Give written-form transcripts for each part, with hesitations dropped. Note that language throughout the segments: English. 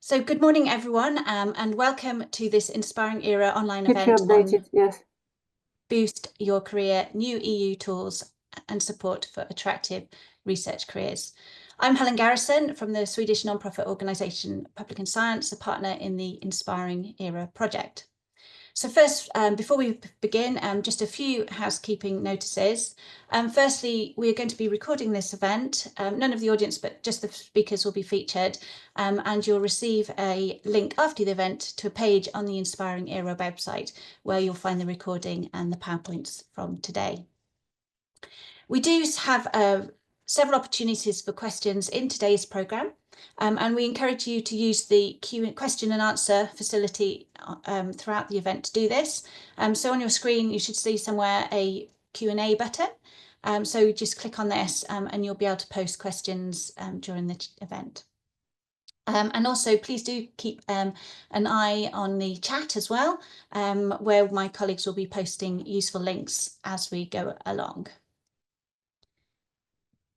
So good morning, everyone, and welcome to this Inspiring Era online Keep you event updated, on yes. Boost Your Career, New EU Tools and Support for Attractive Research Careers. I'm Helen Garrison from the Swedish non-profit organisation Public and Science, a partner in the Inspiring Era project. So first, before we begin, just a few housekeeping notices. Firstly, we are going to be recording this event. None of the audience, but just the speakers will be featured. And you'll receive a link after the event to a page on the Inspiring Era website, where you'll find the recording and the PowerPoints from today. We do have several opportunities for questions in today's programme. And we encourage you to use the question and answer facility throughout the event to do this. So on your screen, you should see somewhere a Q&A button. So just click on this and you'll be able to post questions during the event. And also, please do keep an eye on the chat as well, where my colleagues will be posting useful links as we go along.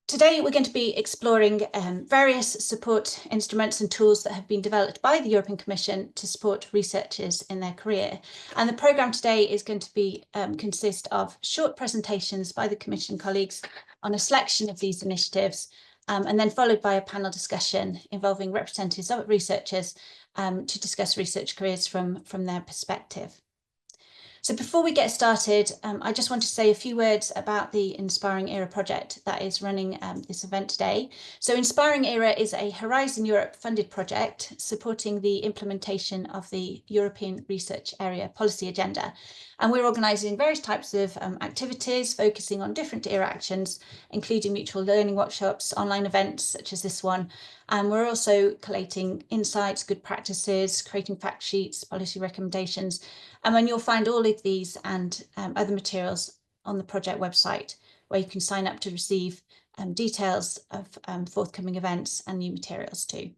Today, we're going to be exploring various support instruments and tools that have been developed by the European Commission to support researchers in their career. And the programme today is going to be consist of short presentations by the Commission colleagues on a selection of these initiatives, and then followed by a panel discussion involving representatives of researchers to discuss research careers from their perspective. So before we get started, I just want to say a few words about the Inspiring Era project that is running this event today. So Inspiring Era is a Horizon Europe funded project supporting the implementation of the European Research Area Policy Agenda. And we're organising various types of activities focusing on different ERA actions, including mutual learning workshops, online events such as this one. And we're also collating insights, good practices, creating fact sheets, policy recommendations. And then you'll find all of these and other materials on the project website, where you can sign up to receive details of forthcoming events and new materials too.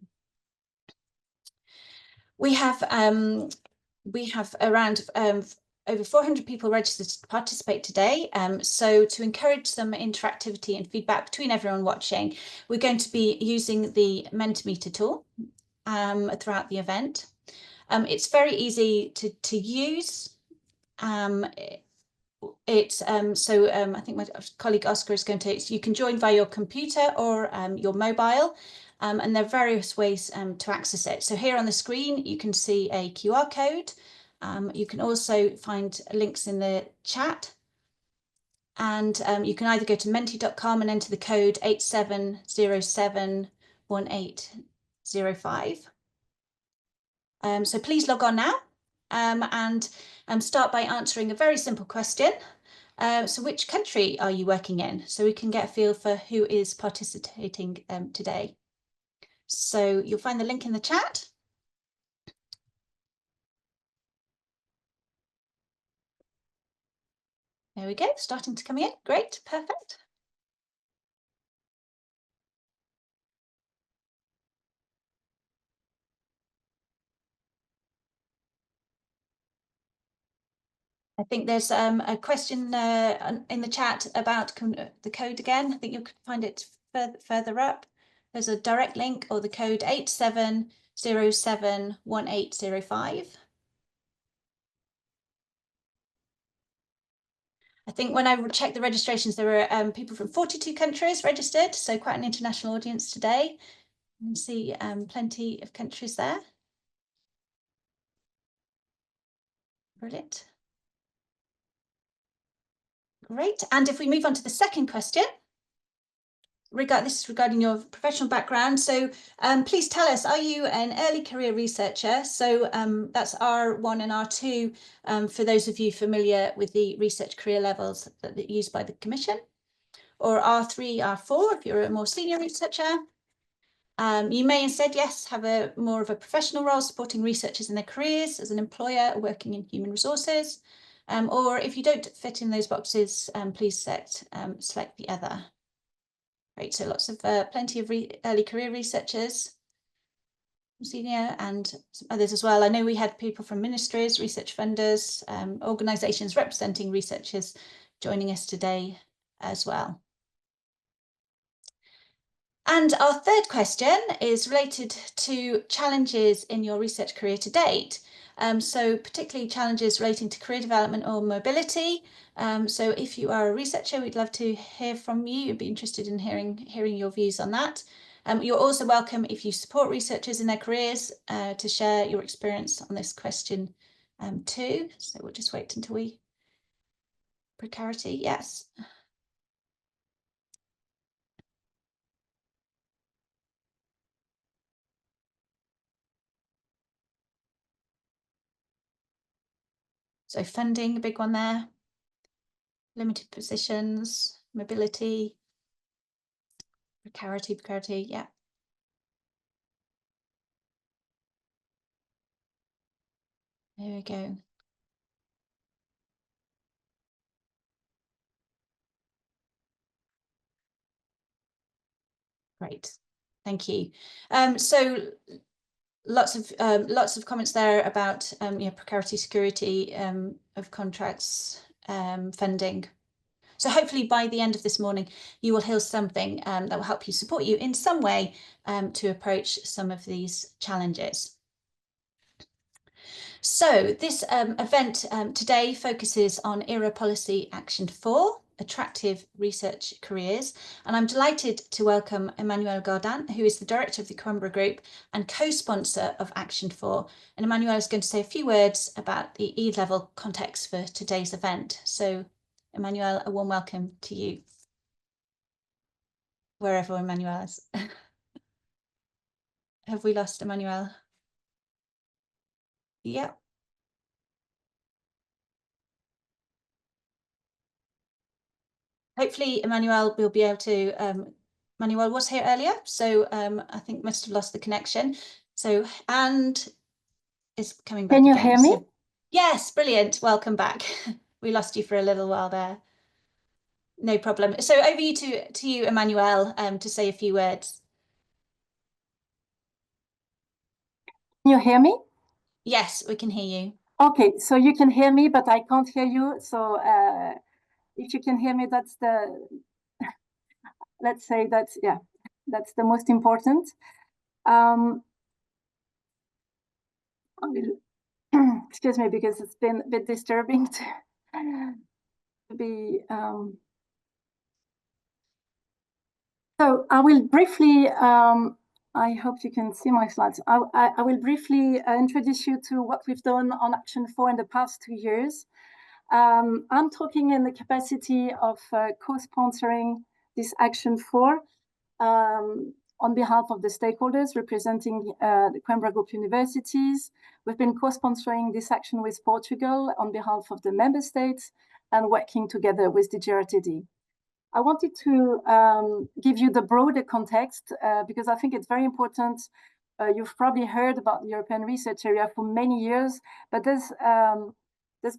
We have around over 400 people registered to participate today. So to encourage some interactivity and feedback between everyone watching, we're going to be using the Mentimeter tool throughout the event. It's very easy to use. I think my colleague Oscar is going to, you can join via your computer or your mobile, and there are various ways to access it. So here on the screen, you can see a QR code. You can also find links in the chat, and you can either go to menti.com and enter the code 87071805. So please log on now and start by answering a very simple question. So which country are you working in? So we can get a feel for who is participating today. So you'll find the link in the chat. There we go, starting to come in. Great, perfect. I think there's a question in the chat about the code again. I think you'll find it further up. There's a direct link or the code 87071805. I think when I checked the registrations, there were people from 42 countries registered, so quite an international audience today. You can see plenty of countries there. Brilliant. Great. And if we move on to the second question, this is regarding your professional background. So please tell us, are you an early career researcher? So that's R1 and R2 for those of you familiar with the research career levels that are used by the Commission, or R3, R4 if you're a more senior researcher. You may instead, yes, have more of a professional role supporting researchers in their careers as an employer or working in human resources. Or if you don't fit in those boxes, please select the other. Right, so lots of plenty of early career researchers, senior, and some others as well. I know we had people from ministries, research funders, organisations representing researchers joining us today as well. And our third question is related to challenges in your research career to date. So particularly challenges relating to career development or mobility. So if you are a researcher, we'd love to hear from you. You'd be interested in hearing your views on that. You're also welcome, if you support researchers in their careers, to share your experience on this question too. So we'll just wait until we... Precarity, yes. So funding, a big one there. Limited positions, mobility, precarity, yeah. There we go. Great, thank you. So lots of comments there about precarity, security of contracts, funding. So hopefully by the end of this morning, you will hear something that will help you, support you in some way to approach some of these challenges. So this event today focuses on ERA Policy Action 4, Attractive Research Careers. And I'm delighted to welcome Emmanuel Gardin, who is the director of the Coimbra Group and co-sponsor of Action 4. And Emmanuel is going to say a few words about the E-level context for today's event. So Emmanuel, a warm welcome to you, wherever Emmanuel is. Have we lost Emmanuel? Yeah. Hopefully Emmanuel will be able to, Emmanuel was here earlier, so I think must have lost the connection. So, and is coming back. Can you again. hear me? So, yes, brilliant. Welcome back. We lost you for a little while there. No problem. So over to you, Emmanuel, to say a few words. Can you hear me? Yes, we can hear you. Okay, so you can hear me, but I can't hear you. So if you can hear me, that's let's say that's the most important. Excuse me, because it's been a bit disturbing to be. So I will briefly. I hope you can see my slides. I will briefly introduce you to what we've done on Action 4 in the past 2 years. I'm talking in the capacity of co-sponsoring this Action 4 on behalf of the stakeholders representing the Coimbra Group universities. We've been co-sponsoring this action with Portugal on behalf of the member states and working together with the GRTD. I wanted to give you the broader context because I think it's very important. You've probably heard about the European Research Area for many years, but there's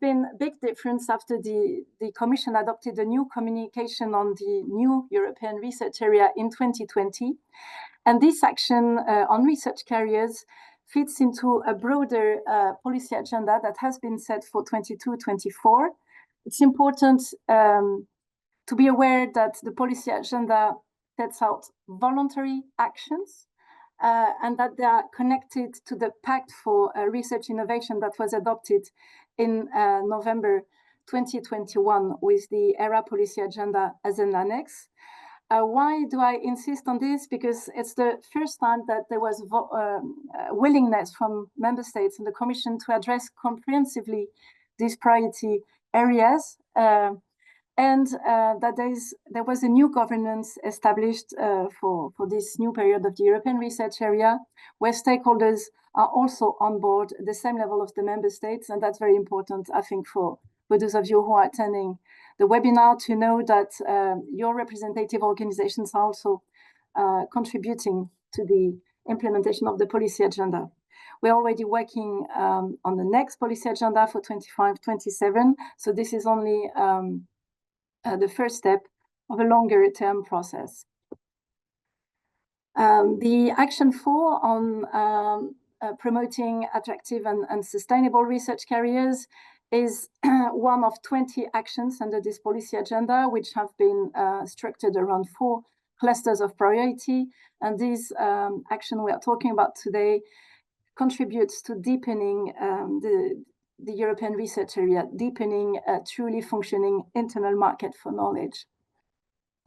been a big difference after the Commission adopted a new communication on the new European Research Area in 2020. And this action on research careers fits into a broader policy agenda that has been set for 22-24. It's important to be aware that the policy agenda sets out voluntary actions and that they are connected to the Pact for Research Innovation that was adopted in November 2021 with the ERA policy agenda as an annex. Why do I insist on this? Because it's the first time that there was willingness from member states and the Commission to address comprehensively these priority areas. And that there was a new governance established for this new period of the European Research Area, where stakeholders are also on board at the same level of the member states. And that's very important, I think, for those of you who are attending the webinar to know that your representative organizations are also contributing to the implementation of the policy agenda. We're already working on the next policy agenda for 25-27. So this is only the first step of a longer term process. The Action 4 on promoting attractive and sustainable research careers is one of 20 actions under this policy agenda, which have been structured around 4 clusters of priority. And this action we are talking about today contributes to deepening the European research area, deepening a truly functioning internal market for knowledge.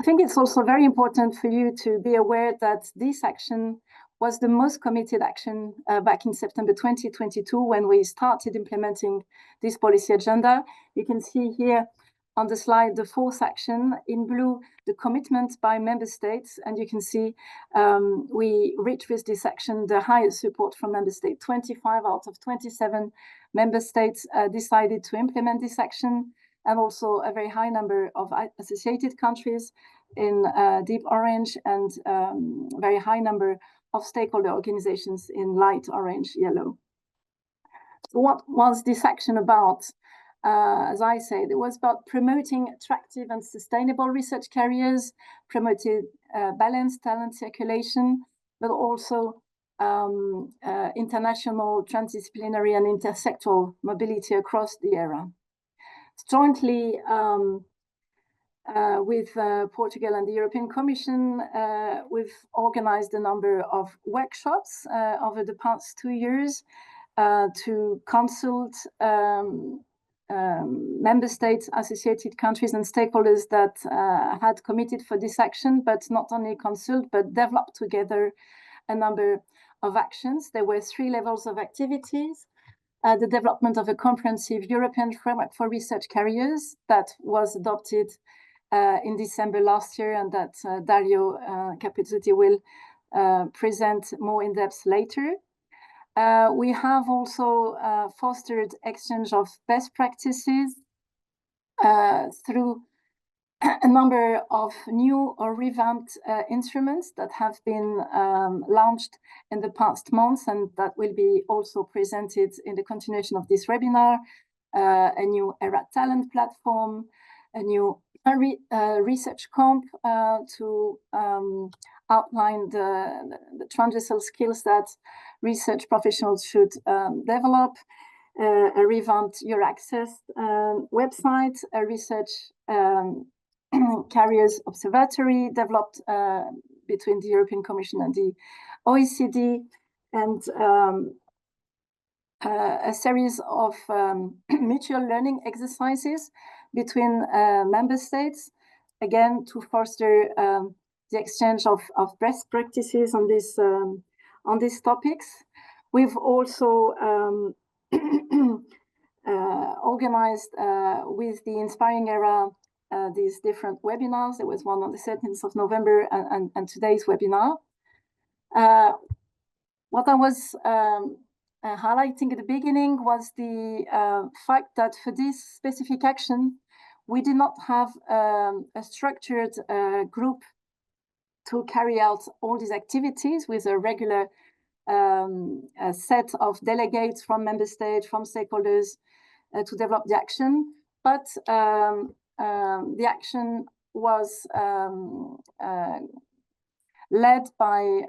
I think it's also very important for you to be aware that this action was the most committed action back in September 2022 when we started implementing this policy agenda. You can see here on the slide the fourth action, in blue the commitment by member states, and you can see we reached with this action the highest support from member states. 25 out of 27 member states decided to implement this action, and also a very high number of associated countries in deep orange, and very high number of stakeholder organizations in light orange yellow. So what was this action about? As I said, it was about promoting attractive and sustainable research careers, promoting balanced talent circulation, but also international, transdisciplinary and intersectoral mobility across the era. Jointly with Portugal and the European Commission, we've organized a number of workshops over the past 2 years to consult member states, associated countries and stakeholders that had committed for this action, but not only consult, but develop together a number of actions. There were 3 levels of activities. The development of a comprehensive European framework for research careers that was adopted in December last year, and that Dario Capizzuti will present more in depth later. We have also fostered exchange of best practices through a number of new or revamped instruments that have been launched in the past months, and that will be also presented in the continuation of this webinar. A new ERA talent platform, a new ResearchComp to outline the transversal skills that research professionals should develop, a revamped EURAXESS website, a research careers observatory developed between the European Commission and the OECD, and a series of mutual learning exercises between member states, again to foster the exchange of best practices on these topics. We've also organized with the Inspiring Era these different webinars. There was one on the 17th of November and today's webinar. What I was highlighting at the beginning was the fact that for this specific action, we did not have a structured group to carry out all these activities with a regular a set of delegates from member states, from stakeholders to develop the action. But the action was led by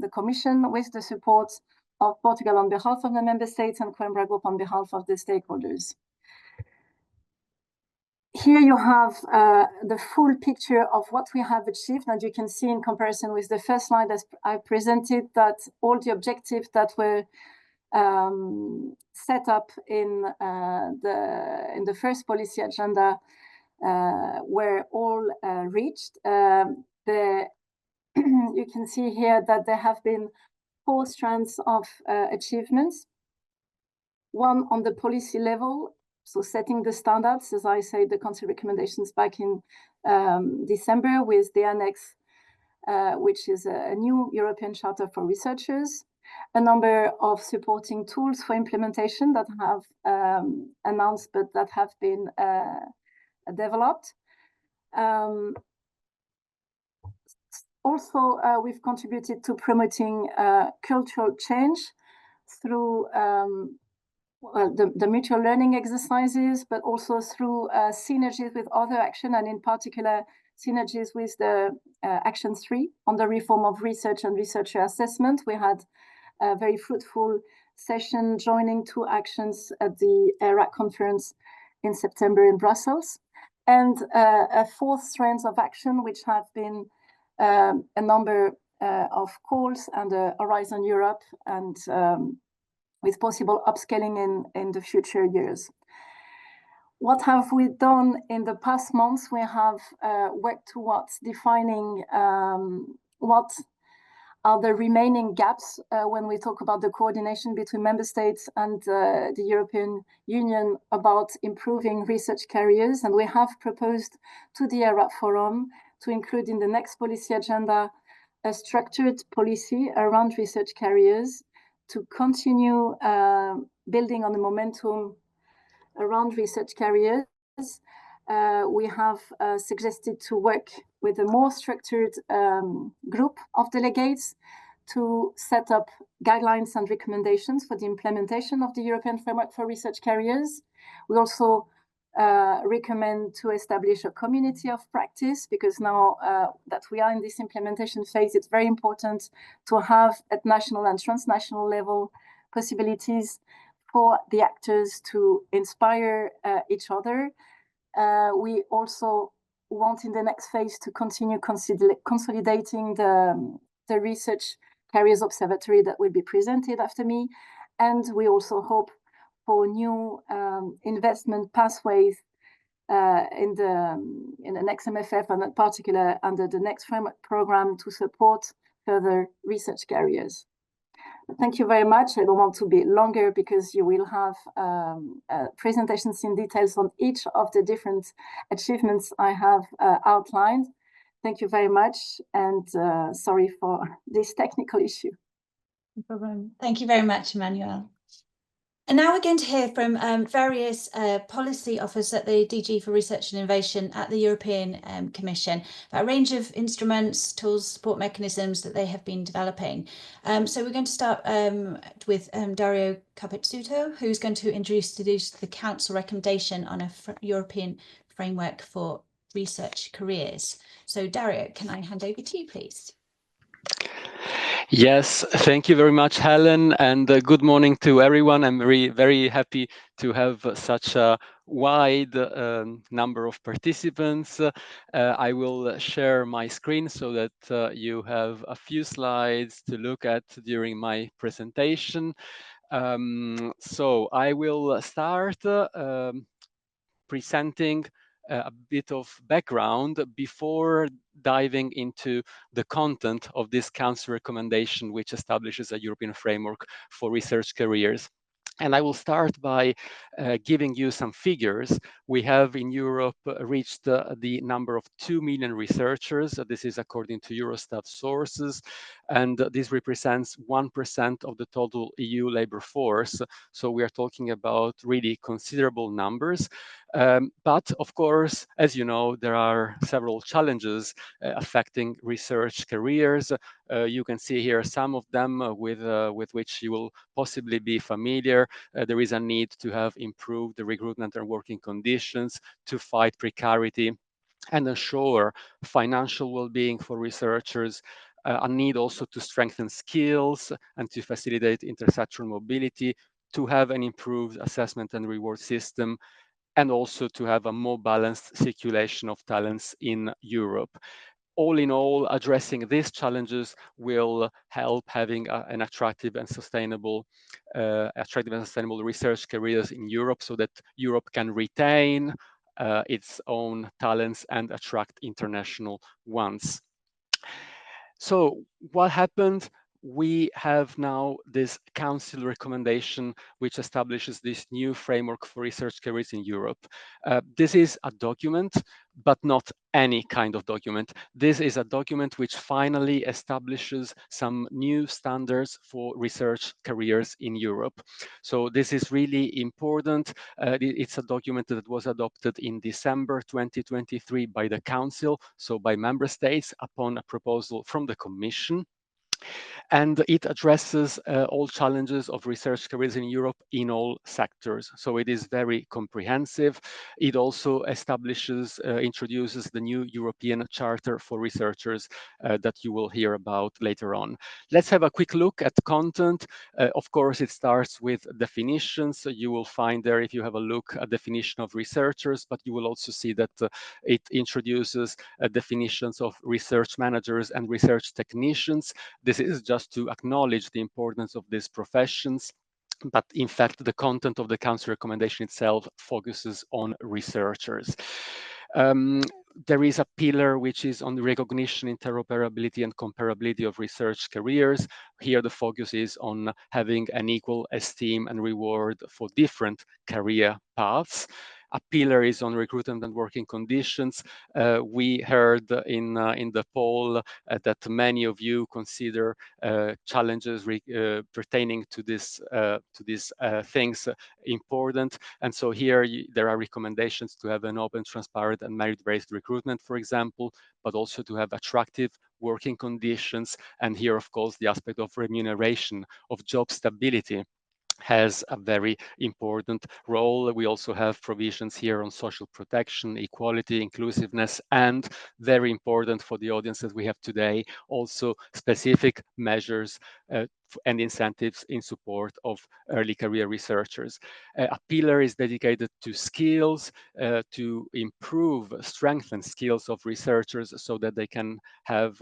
the Commission with the support of Portugal on behalf of the member states and Coimbra Group on behalf of the stakeholders. Here you have the full picture of what we have achieved, and you can see in comparison with the first slide as I presented that all the objectives that were set up in the first policy agenda were all reached. You can see here that there have been 4 strands of achievements. One on the policy level, so setting the standards, as I say, the Council recommendations back in December with the annex, which is a new European Charter for Researchers, a number of supporting tools for implementation that have announced, but that have been developed. Also, we've contributed to promoting cultural change through the mutual learning exercises, but also through synergies with other action, and in particular, synergies with the Action 3 on the reform of research and researcher assessment. We had a very fruitful session joining 2 actions at the ERA conference in September in Brussels. And a 4th strand of action, which have been a number of calls under Horizon Europe, and with possible upscaling in the future years. What have we done in the past months? We have worked towards defining what are the remaining gaps when we talk about the coordination between member states and the European Union about improving research careers. And we have proposed to the ERA Forum to include in the next policy agenda a structured policy around research careers to continue building on the momentum around research careers. We have suggested to work with a more structured group of delegates to set up guidelines and recommendations for the implementation of the European Framework for Research Careers. We also recommend to establish a community of practice, because now that we are in this implementation phase, it's very important to have at national and transnational level possibilities for the actors to inspire each other. We also want in the next phase to continue consolidating the research careers observatory that will be presented after me. And we also hope for new investment pathways in the next MFF, and in particular under the next framework program, to support further research careers. Thank you very much. I don't want to be longer because you will have presentations in details on each of the different achievements I have outlined. Thank you very much, and sorry for this technical issue. No problem. Thank you very much, Emmanuel. And now we're going to hear from various policy officers at the DG for Research and Innovation at the European Commission, about a range of instruments, tools, support mechanisms that they have been developing. So we're going to start with Dario Capizzuto, who's going to introduce the Council recommendation on a European framework for research careers. So Dario, can I hand over to you, please? Yes, thank you very much, Helen, and good morning to everyone. I'm very happy to have such a wide number of participants. I will share my screen so that you have a few slides to look at during my presentation. So I will start presenting a bit of background before diving into the content of this Council recommendation, which establishes a European framework for research careers. And I will start by giving you some figures. We have in Europe reached the number of 2 million researchers. This is according to Eurostat sources, and this represents 1% of the total EU labor force. So we are talking about really considerable numbers. But of course, as you know, there are several challenges affecting research careers. You can see here some of them with which you will possibly be familiar. There is a need to have improved the recruitment and working conditions, to fight precarity and ensure financial well-being for researchers, a need also to strengthen skills and to facilitate intersectoral mobility, to have an improved assessment and reward system, and also to have a more balanced circulation of talents in Europe. All in all, addressing these challenges will help having an attractive and sustainable research careers in Europe, so that Europe can retain its own talents and attract international ones. So what happened? We have now this Council recommendation which establishes this new framework for research careers in Europe. This is a document, but not any kind of document. This is a document which finally establishes some new standards for research careers in Europe. So this is really important. It's a document that was adopted in December 2023 by the Council, so by member states, upon a proposal from the Commission. And it addresses all challenges of research careers in Europe in all sectors. So it is very comprehensive. It also introduces the new European Charter for Researchers that you will hear about later on. Let's have a quick look at content. Of course, it starts with definitions. So you will find there, if you have a look, a definition of researchers, but you will also see that it introduces definitions of research managers and research technicians. This is just to acknowledge the importance of these professions. But in fact, the content of the Council recommendation itself focuses on researchers. There is a pillar which is on the recognition, interoperability, and comparability of research careers. Here, the focus is on having an equal esteem and reward for different career paths. A pillar is on recruitment and working conditions. We heard in the poll that many of you consider challenges pertaining to these things important. And so here there are recommendations to have an open, transparent, and merit-based recruitment, for example, but also to have attractive working conditions. And here, of course, the aspect of remuneration, of job stability, has a very important role. We also have provisions here on social protection, equality, inclusiveness, and very important for the audience that we have today, also specific measures and incentives in support of early career researchers. A pillar is dedicated to skills, to improve, strengthen skills of researchers so that they can have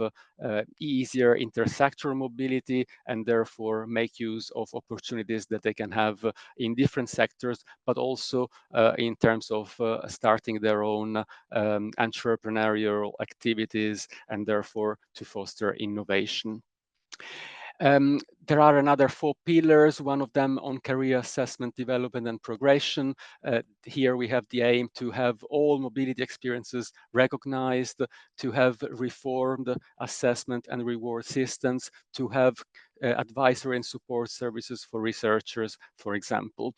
easier intersectoral mobility and therefore make use of opportunities that they can have in different sectors, but also in terms of starting their own entrepreneurial activities and therefore to foster innovation. There are another 4 pillars, one of them on career assessment, development, and progression. Here we have the aim to have all mobility experiences recognized, to have reformed assessment and reward systems, to have advisory and support services for researchers, for example.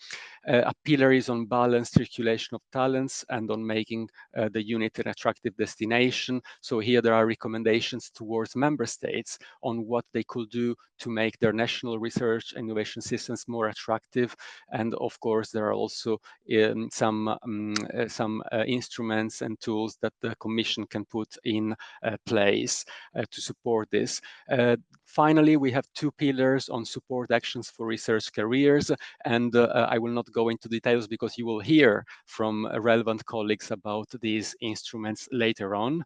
A pillar is on balanced circulation of talents and on making the unit an attractive destination. So here there are recommendations towards member states on what they could do to make their national research and innovation systems more attractive. And of course, there are also some instruments and tools that the Commission can put in place to support this. Finally, we have 2 pillars on support actions for research careers, and I will not go into details because you will hear from relevant colleagues about these instruments later on.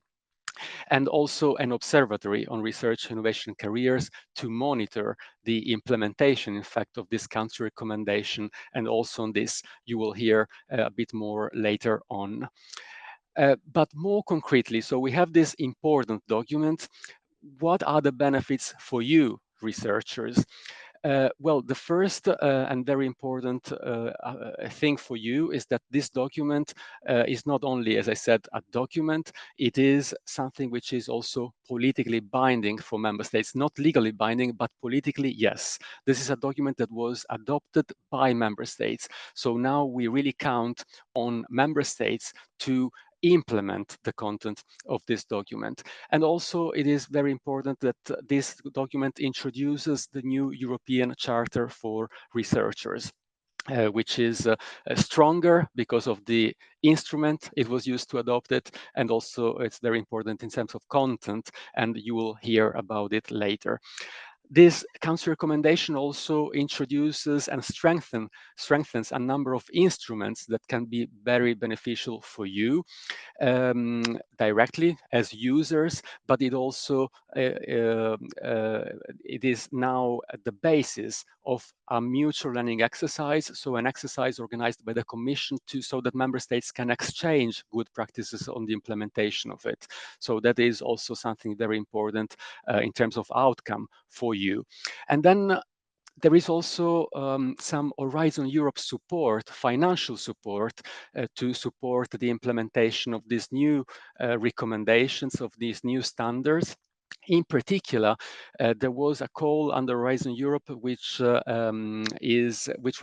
And also an observatory on research, innovation, careers to monitor the implementation, in fact, of this country recommendation. And also on this, you will hear a bit more later on. But more concretely, so we have this important document. What are the benefits for you, researchers? Well, the first and very important thing for you is that this document is not only, as I said, a document, it is something which is also politically binding for member states, not legally binding, but politically, yes. This is a document that was adopted by member states. So now we really count on member states to implement the content of this document. And also it is very important that this document introduces the new European Charter for Researchers. Which is stronger because of the instrument it was used to adopt it, and also it's very important in terms of content, and you will hear about it later. This Council recommendation also introduces and strengthens a number of instruments that can be very beneficial for you directly as users, but it also it is now the basis of a mutual learning exercise, so an exercise organized by the Commission so that member states can exchange good practices on the implementation of it. So that is also something very important in terms of outcome for you. And then there is also some Horizon Europe support, financial support, to support the implementation of these new recommendations, of these new standards. In particular, there was a call under Horizon Europe, which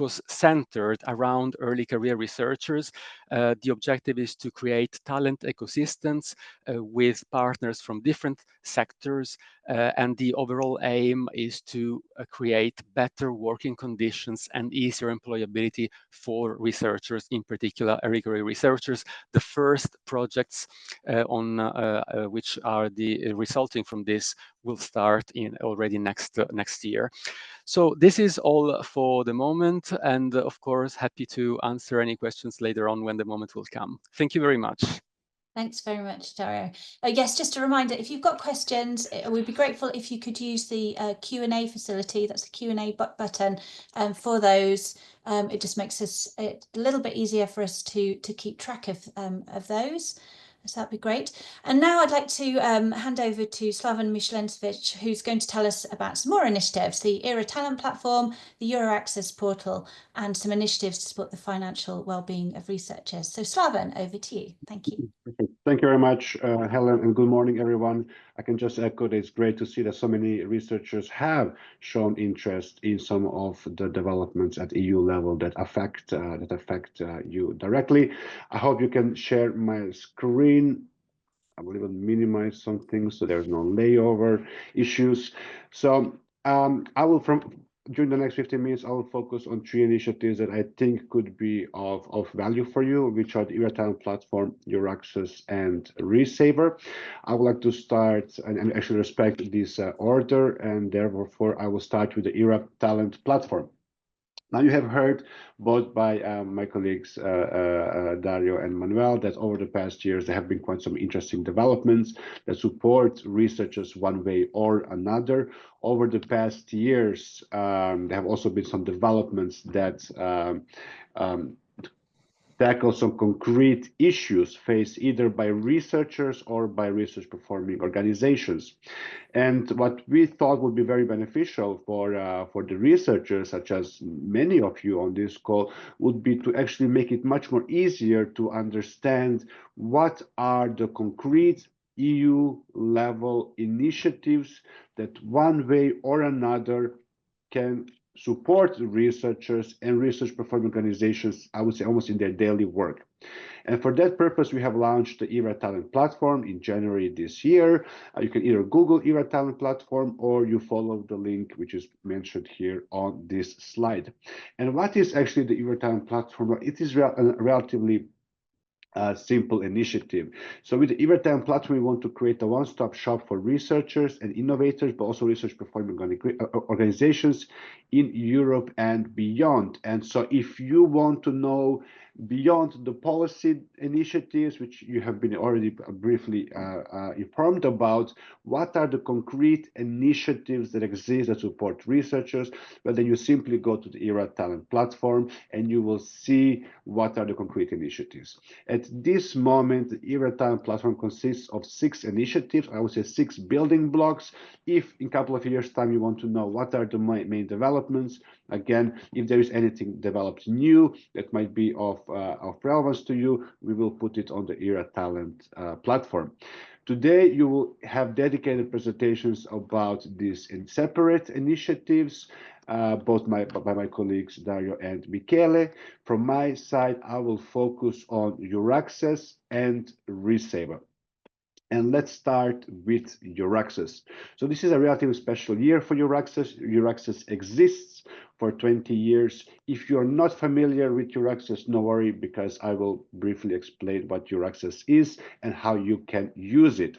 was centered around early career researchers. The objective is to create talent ecosystems with partners from different sectors, and the overall aim is to create better working conditions and easier employability for researchers, in particular early career researchers. The first projects which are the resulting from this will start in already next year. So this is all for the moment, and of course happy to answer any questions later on when the moment will come. Thank you very much. Thanks very much, Dario. Yes, just a reminder, if you've got questions, we'd be grateful if you could use the Q&A facility. That's the Q&A button for those. It just makes it a little bit easier for us to keep track of those. So that'd be great. And now I'd like to hand over to Slaven Michelencevic, who's going to tell us about some more initiatives, the ERA Talent Platform, the EURAXESS portal, and some initiatives to support the financial well-being of researchers. So Slaven, over to you. Thank you. Perfect. Thank you very much, Helen, and good morning, everyone. I can just echo that it's great to see that so many researchers have shown interest in some of the developments at EU level that affect you directly. I hope you can share my screen. I will even minimize some things so there's no layover issues. So I will during the next 15 minutes, I will focus on 3 initiatives that I think could be of value for you, which are the ERA Talent Platform, EURAXESS, and ReSaver. I would like to start and actually respect this order, and therefore I will start with the ERA Talent Platform. Now, you have heard both by my colleagues Dario and Manuel that over the past years there have been quite some interesting developments that support researchers one way or another. Over the past years, there have also been some developments that tackle some concrete issues faced either by researchers or by research performing organizations. And what we thought would be very beneficial for the researchers, such as many of you on this call, would be to actually make it much more easier to understand what are the concrete EU level initiatives that one way or another can support researchers and research performing organizations, I would say almost in their daily work. And for that purpose, we have launched the ERA Talent Platform in January this year. You can either Google ERA Talent Platform or you follow the link which is mentioned here on this slide. And what is actually the ERA Talent Platform? It is a relatively simple initiative. So with the ERA Talent Platform, we want to create a one-stop shop for researchers and innovators, but also research performing organizations in Europe and beyond. And so if you want to know beyond the policy initiatives, which you have been already briefly informed about, what are the concrete initiatives that exist that support researchers? Well, then you simply go to the ERA Talent Platform and you will see what are the concrete initiatives. At this moment, the ERA Talent Platform consists of 6 initiatives, I would say 6 building blocks. If in a couple of years' time you want to know what are the main developments, again, if there is anything developed new that might be of relevance to you, we will put it on the ERA Talent Platform. Today, you will have dedicated presentations about these in separate initiatives, both by my colleagues Dario and Michele. From my side, I will focus on EURAXESS and ReSaver. And let's start with EURAXESS. So this is a relatively special year for EURAXESS. EURAXESS exists for 20 years. If you're not familiar with EURAXESS, no worry, because I will briefly explain what EURAXESS is and how you can use it.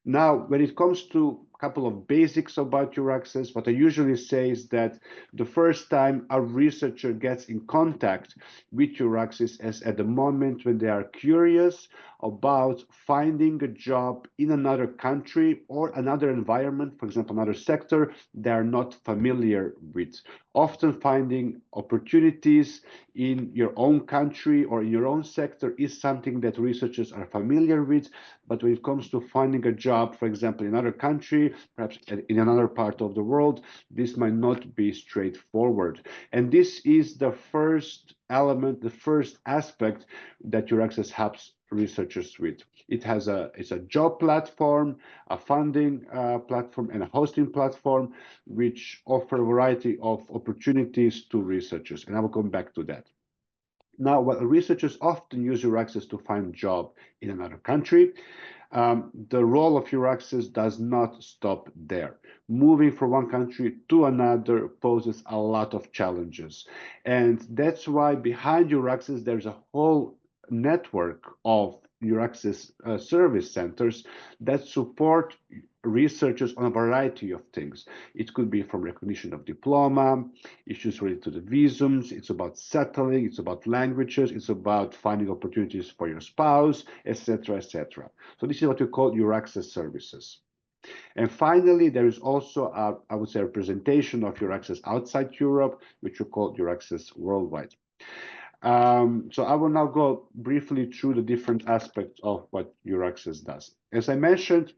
Now, when it comes to a couple of basics about EURAXESS, what I usually say is that the first time a researcher gets in contact with EURAXESS is at the moment when they are curious about finding a job in another country or another environment, for example, another sector they are not familiar with. Often finding opportunities in your own country or in your own sector is something that researchers are familiar with, but when it comes to finding a job, for example, in another country, perhaps in another part of the world, this might not be straightforward. And this is the first element, the first aspect that EURAXESS helps Researcher Suite. It's a job platform, a funding platform, and a hosting platform, which offer a variety of opportunities to researchers. And I will come back to that. Now, while researchers often use EURAXESS to find a job in another country, the role of EURAXESS does not stop there. Moving from one country to another poses a lot of challenges. And that's why behind EURAXESS, there's a whole network of EURAXESS service centers that support researchers on a variety of things. It could be from recognition of diploma, issues related to the visums, it's about settling, it's about languages, it's about finding opportunities for your spouse, etc., etc. So this is what we call EURAXESS services. And finally, there is also, I would say, a representation of EURAXESS outside Europe, which we call EURAXESS Worldwide. So I will now go briefly through the different aspects of what EURAXESS does. As I mentioned,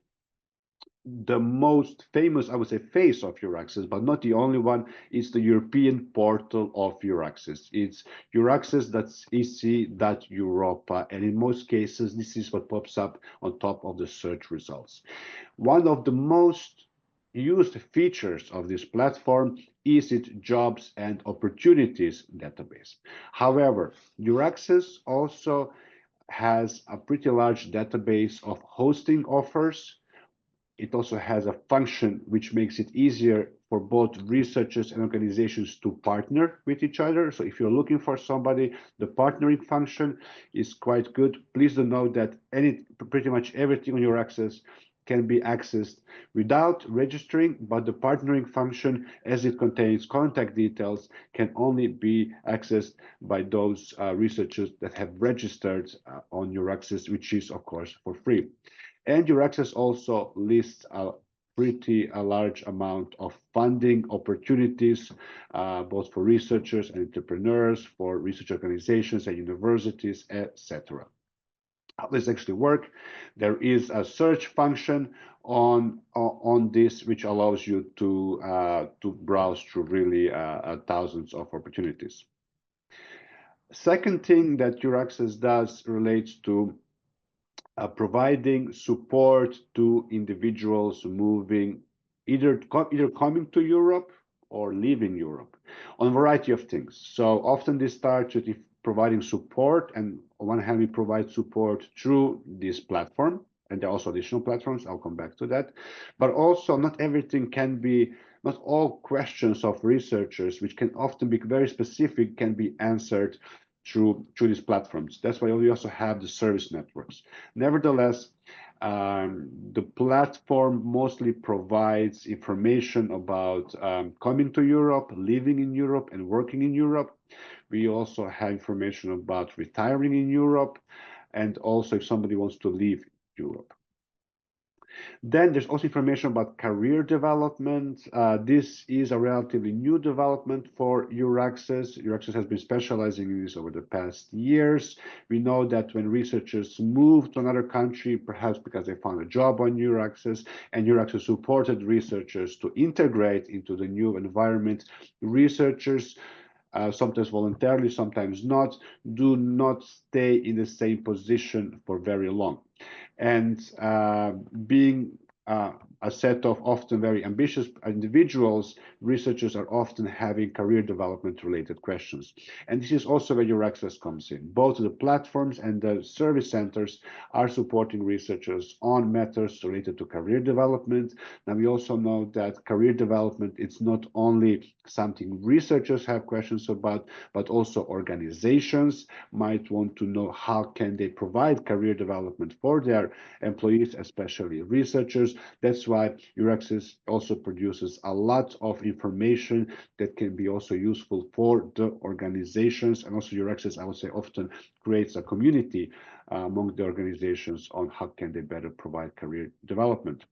the most famous, I would say, face of EURAXESS, but not the only one, is the European portal of EURAXESS. It's EURAXESS.ec.europa, and in most cases, this is what pops up on top of the search results. One of the most used features of this platform is its jobs and opportunities database. However, EURAXESS also has a pretty large database of hosting offers. It also has a function which makes it easier for both researchers and organizations to partner with each other. So if you're looking for somebody, the partnering function is quite good. Please do note that pretty much everything on EURAXESS can be accessed without registering, but the partnering function, as it contains contact details, can only be accessed by those researchers that have registered on EURAXESS, which is, of course, for free. And EURAXESS also lists a pretty large amount of funding opportunities, both for researchers and entrepreneurs, for research organizations and universities, etc. How does this actually work? There is a search function on this, which allows you to browse through really thousands of opportunities. Second thing that EURAXESS does relates to providing support to individuals moving, either coming to Europe or leaving Europe, on a variety of things. So often this starts with providing support, and on one hand we provide support through this platform, and there are also additional platforms, I'll come back to that. But also not all questions of researchers, which can often be very specific, can be answered through these platforms. That's why we also have the service networks. Nevertheless, the platform mostly provides information about coming to Europe, living in Europe, and working in Europe. We also have information about retiring in Europe, and also if somebody wants to leave Europe. Then there's also information about career development. This is a relatively new development for EURAXESS. EURAXESS has been specializing in this over the past years. We know that when researchers move to another country, perhaps because they found a job on EURAXESS, and EURAXESS supported researchers to integrate into the new environment, researchers, sometimes voluntarily, sometimes not, do not stay in the same position for very long. And being a set of often very ambitious individuals, researchers are often having career development related questions. And this is also where EURAXESS comes in. Both the platforms and the service centers are supporting researchers on matters related to career development. Now, we also know that career development is not only something researchers have questions about, but also organizations might want to know how can they provide career development for their employees, especially researchers. That's why EURAXESS also produces a lot of information that can be also useful for the organizations. And also EURAXESS, I would say, often creates a community among the organizations on how can they better provide career development.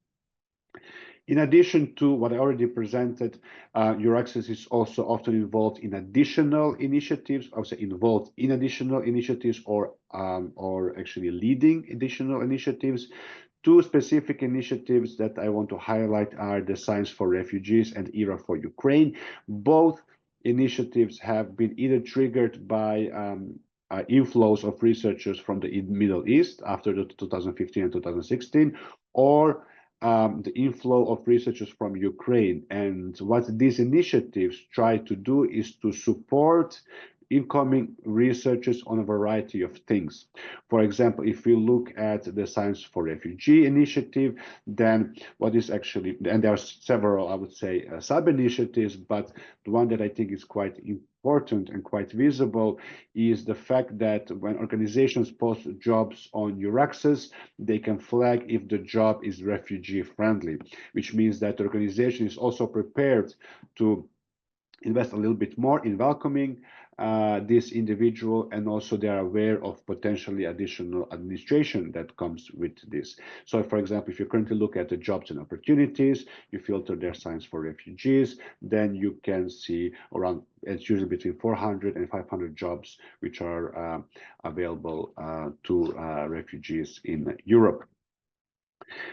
In addition to what I already presented, EURAXESS is also often involved in additional initiatives. I would say involved in additional initiatives, or actually leading additional initiatives. Two specific initiatives that I want to highlight are the Science for Refugees and ERA for Ukraine. Both initiatives have been either triggered by inflows of researchers from the Middle East after the 2015 and 2016, or the inflow of researchers from Ukraine. And what these initiatives try to do is to support incoming researchers on a variety of things. For example, if we look at the Science for Refugee initiative, then what is actually, and there are several, I would say, sub-initiatives, but the one that I think is quite important and quite visible is the fact that when organizations post jobs on EURAXESS, they can flag if the job is refugee friendly, which means that the organization is also prepared to invest a little bit more in welcoming this individual, and also they are aware of potentially additional administration that comes with this. So, for example, if you currently look at the jobs and opportunities, you filter their Science for Refugees, then you can see around, it's usually between 400 and 500 jobs which are available to refugees in Europe.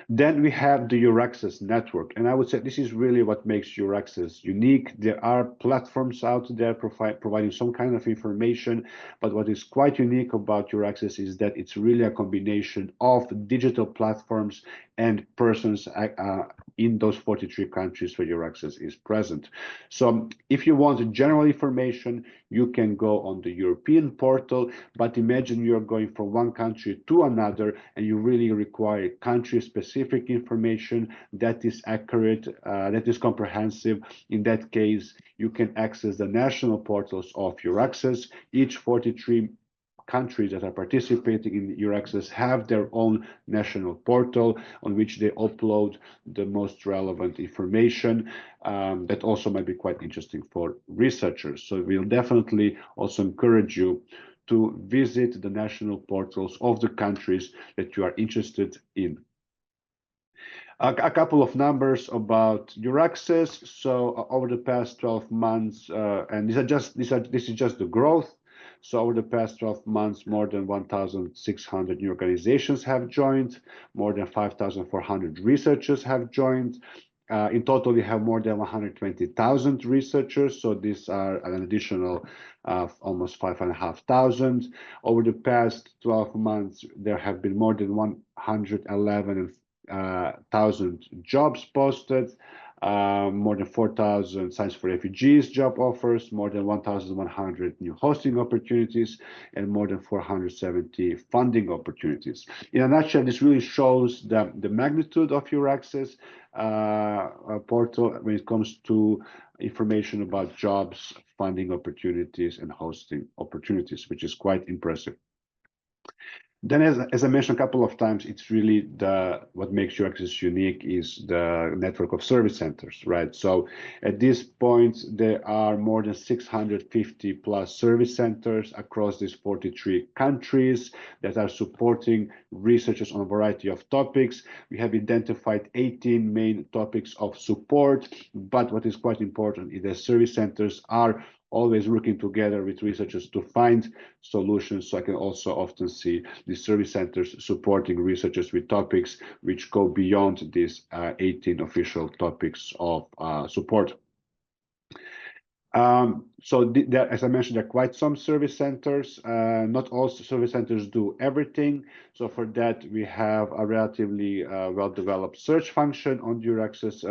Then we have the EURAXESS network, and I would say this is really what makes EURAXESS unique. There are platforms out there providing some kind of information, but what is quite unique about EURAXESS is that it's really a combination of digital platforms and persons in those 43 countries where EURAXESS is present. So if you want general information, you can go on the European portal, but imagine you're going from one country to another and you really require country-specific information that is accurate, that is comprehensive. In that case, you can access the national portals of EURAXESS. Each 43 countries that are participating in EURAXESS have their own national portal on which they upload the most relevant information that also might be quite interesting for researchers. So we'll definitely also encourage you to visit the national portals of the countries that you are interested in. A couple of numbers about EURAXESS. So over the past 12 months, and this is just the growth. So over the past 12 months, more than 1,600 new organizations have joined, more than 5,400 researchers have joined. In total, we have more than 120,000 researchers, so these are an additional almost 5,500. Over the past 12 months, there have been more than 111,000 jobs posted, more than 4,000 Science for Refugees job offers, more than 1,100 new hosting opportunities, and more than 470 funding opportunities. In a nutshell, this really shows the magnitude of EURAXESS portal when it comes to information about jobs, funding opportunities, and hosting opportunities, which is quite impressive. Then, as I mentioned a couple of times, it's really what makes EURAXESS unique is the network of service centers, right? So at this point, there are more than 650 plus service centers across these 43 countries that are supporting researchers on a variety of topics. We have identified 18 main topics of support, but what is quite important is that service centers are always working together with researchers to find solutions. So I can also often see the service centers supporting researchers with topics which go beyond these 18 official topics of support. So as I mentioned, there are quite some service centers. Not all service centers do everything. So for that, we have a relatively well-developed search function on the EURAXESS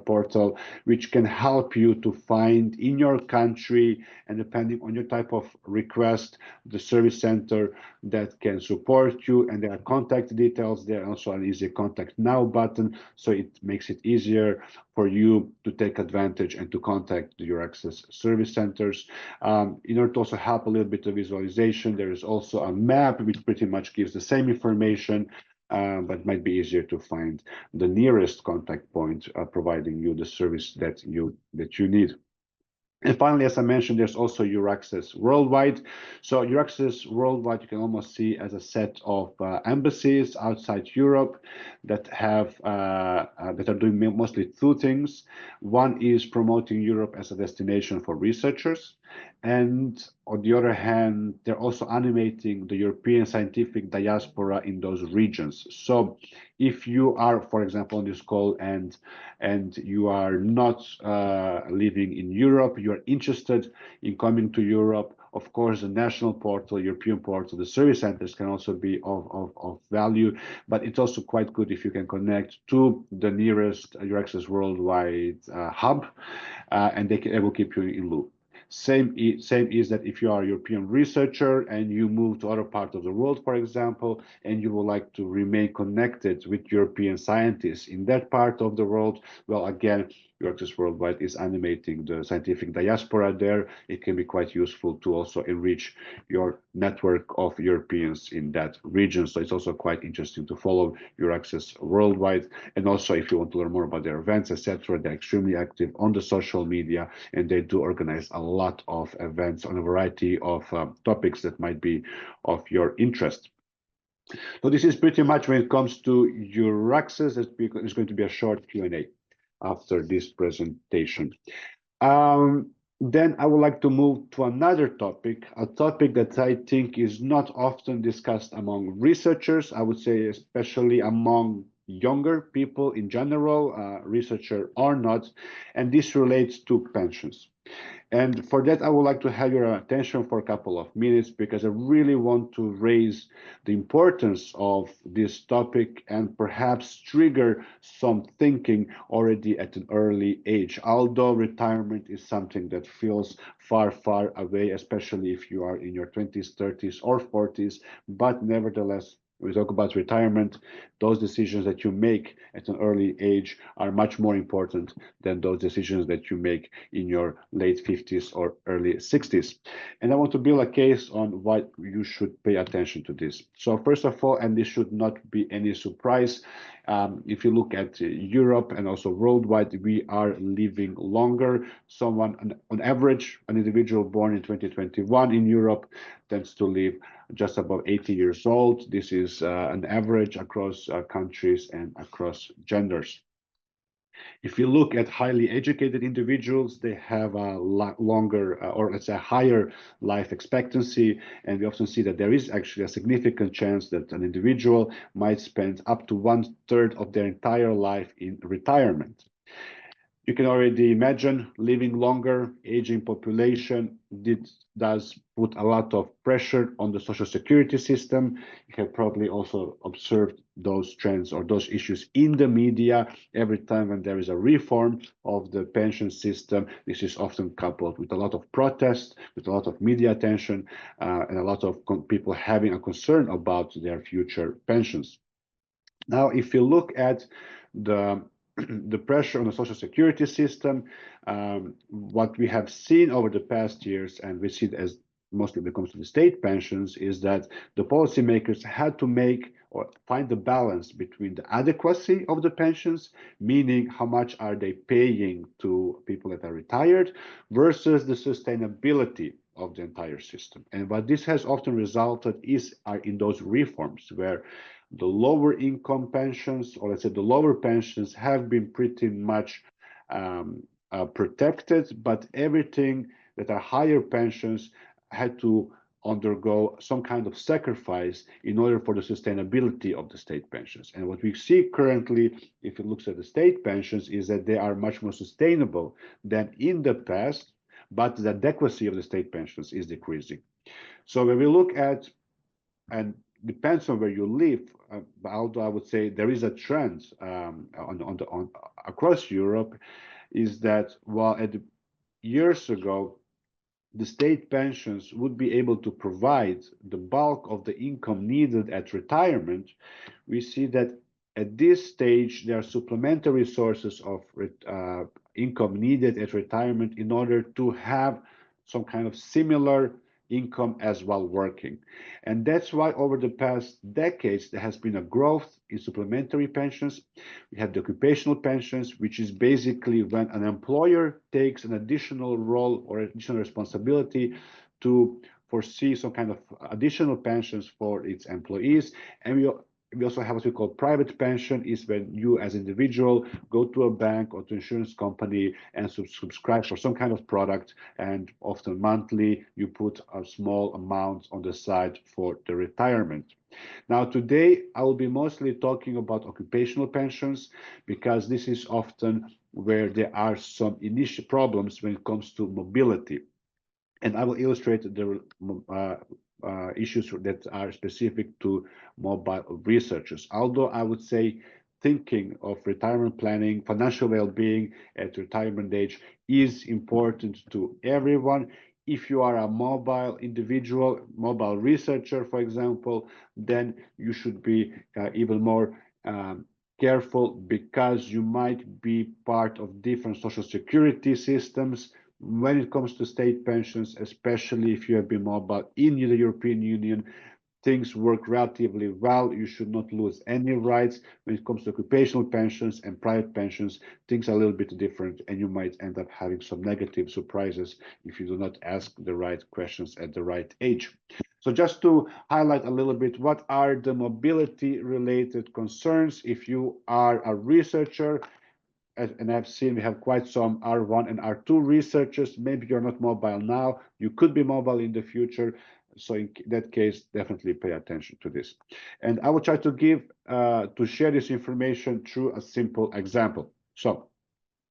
portal, which can help you to find in your country, and depending on your type of request, the service center that can support you. And there are contact details there, also an easy contact now button. So it makes it easier for you to take advantage and to contact the EURAXESS service centers. In order to also help a little bit of visualization, there is also a map which pretty much gives the same information, but might be easier to find the nearest contact point, providing you the service that you need. And finally, as I mentioned, there's also EURAXESS Worldwide. So EURAXESS Worldwide, you can almost see as a set of embassies outside Europe that have that are doing mostly two things. One is promoting Europe as a destination for researchers, and on the other hand, they're also animating the European scientific diaspora in those regions. So if you are, for example, on this call and you are not living in Europe, you are interested in coming to Europe, Of course, the national portal, European portal, the service centers can also be of value, but it's also quite good if you can connect to the nearest EURAXESS worldwide hub, and they will keep you in loop. Same is that if you are a European researcher and you move to other parts of the world, for example, and you would like to remain connected with European scientists in that part of the world, well, again, EURAXESS Worldwide is animating the scientific diaspora there. It can be quite useful to also enrich your network of Europeans in that region. So it's also quite interesting to follow EURAXESS Worldwide. And also, if you want to learn more about their events, etc., they're extremely active on the social media, and they do organize a lot of events on a variety of topics that might be of your interest. So this is pretty much when it comes to EURAXESS. It's going to be a short Q&A after this presentation. Then I would like to move to another topic, a topic that I think is not often discussed among researchers, I would say especially among younger people in general, researcher or not, and this relates to pensions. And for that, I would like to have your attention for a couple of minutes, because I really want to raise the importance of this topic and perhaps trigger some thinking already at an early age. Although retirement is something that feels far, far away, especially if you are in your 20s, 30s, or 40s, but nevertheless, when we talk about retirement, those decisions that you make at an early age are much more important than those decisions that you make in your late 50s or early 60s. And I want to build a case on why you should pay attention to this. So first of all, and this should not be any surprise, if you look at Europe and also worldwide, we are living longer. Someone, on average, an individual born in 2021 in Europe tends to live just above 80 years old. This is an average across countries and across genders. If you look at highly educated individuals, they have a longer, or let's say higher life expectancy. And we often see that there is actually a significant chance that an individual might spend up to 1/3 of their entire life in retirement. You can already imagine living longer, aging population. This does put a lot of pressure on the social security system. You have probably also observed those trends or those issues in the media. Every time when there is a reform of the pension system, this is often coupled with a lot of protest, with a lot of media attention, and a lot of people having a concern about their future pensions. Now, if you look at the pressure on the social security system, what we have seen over the past years, and we see it as mostly when it comes to the state pensions, is that the policymakers had to make or find the balance between the adequacy of the pensions, meaning how much are they paying to people that are retired, versus the sustainability of the entire system. And what this has often resulted are in those reforms where the lower income pensions, or let's say the lower pensions, have been pretty much protected, but everything that are higher pensions had to undergo some kind of sacrifice in order for the sustainability of the state pensions. And what we see currently, if it looks at the state pensions, is that they are much more sustainable than in the past, but the adequacy of the state pensions is decreasing. So when we look at, and depends on where you live, although I would say there is a trend across Europe, is that while years ago the state pensions would be able to provide the bulk of the income needed at retirement, we see that at this stage there are supplementary sources of income needed at retirement in order to have some kind of similar income as while working. And that's why over the past decades, there has been a growth in supplementary pensions. We have the occupational pensions, which is basically when an employer takes an additional role or additional responsibility to foresee some kind of additional pensions for its employees. And we also have what we call private pension, is when you as individual go to a bank or to insurance company and subscribe for some kind of product, and often monthly you put a small amount on the side for the retirement. Now today I will be mostly talking about occupational pensions, because this is often where there are some initial problems when it comes to mobility. And I will illustrate the issues that are specific to mobile researchers. Although I would say thinking of retirement planning, financial well-being at retirement age is important to everyone. If you are a mobile individual, mobile researcher, for example, then you should be even more careful, because you might be part of different social security systems when it comes to state pensions, especially if you have been mobile in the European Union. Things work relatively well. You should not lose any rights. When it comes to occupational pensions and private pensions, things are a little bit different, and you might end up having some negative surprises if you do not ask the right questions at the right age. So just to highlight a little bit, what are the mobility-related concerns if you are a researcher? And I've seen we have quite some R1 and R2 researchers. Maybe you're not mobile now. You could be mobile in the future. So in that case, definitely pay attention to this. And I will try to share this information through a simple example. So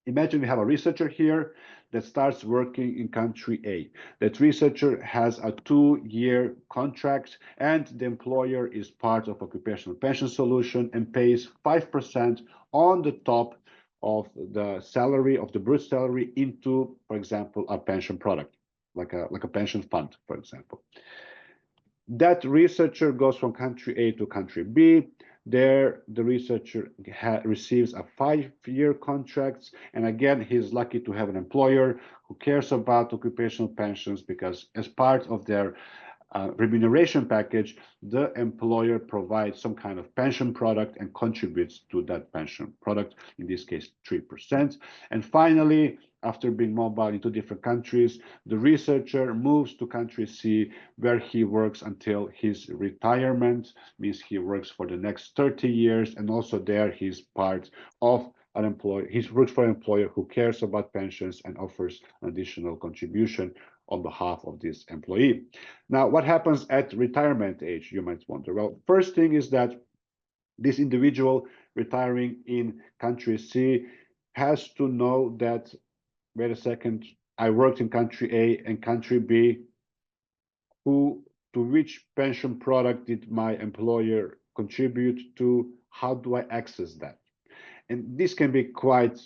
imagine we have a researcher here that starts working in country A. That researcher has a 2-year contract, and the employer is part of occupational pension solution and pays 5% on the top of the salary, of the brute salary, into, for example, a pension product, like a pension fund, for example. That researcher goes from country A to country B. There, the researcher receives a 5-year contract, and again, he's lucky to have an employer who cares about occupational pensions, because as part of their remuneration package, the employer provides some kind of pension product and contributes to that pension product, in this case 3%. And finally, after being mobile into different countries, the researcher moves to country C, where he works until his retirement, means he works for the next 30 years, and also there he's part of an employer. He works for an employer who cares about pensions and offers an additional contribution on behalf of this employee. Now, what happens at retirement age, you might wonder? Well, first thing is that this individual retiring in country C has to know that, wait a second, I worked in country A and country B. To which pension product did my employer contribute to? How do I access that? And this can be quite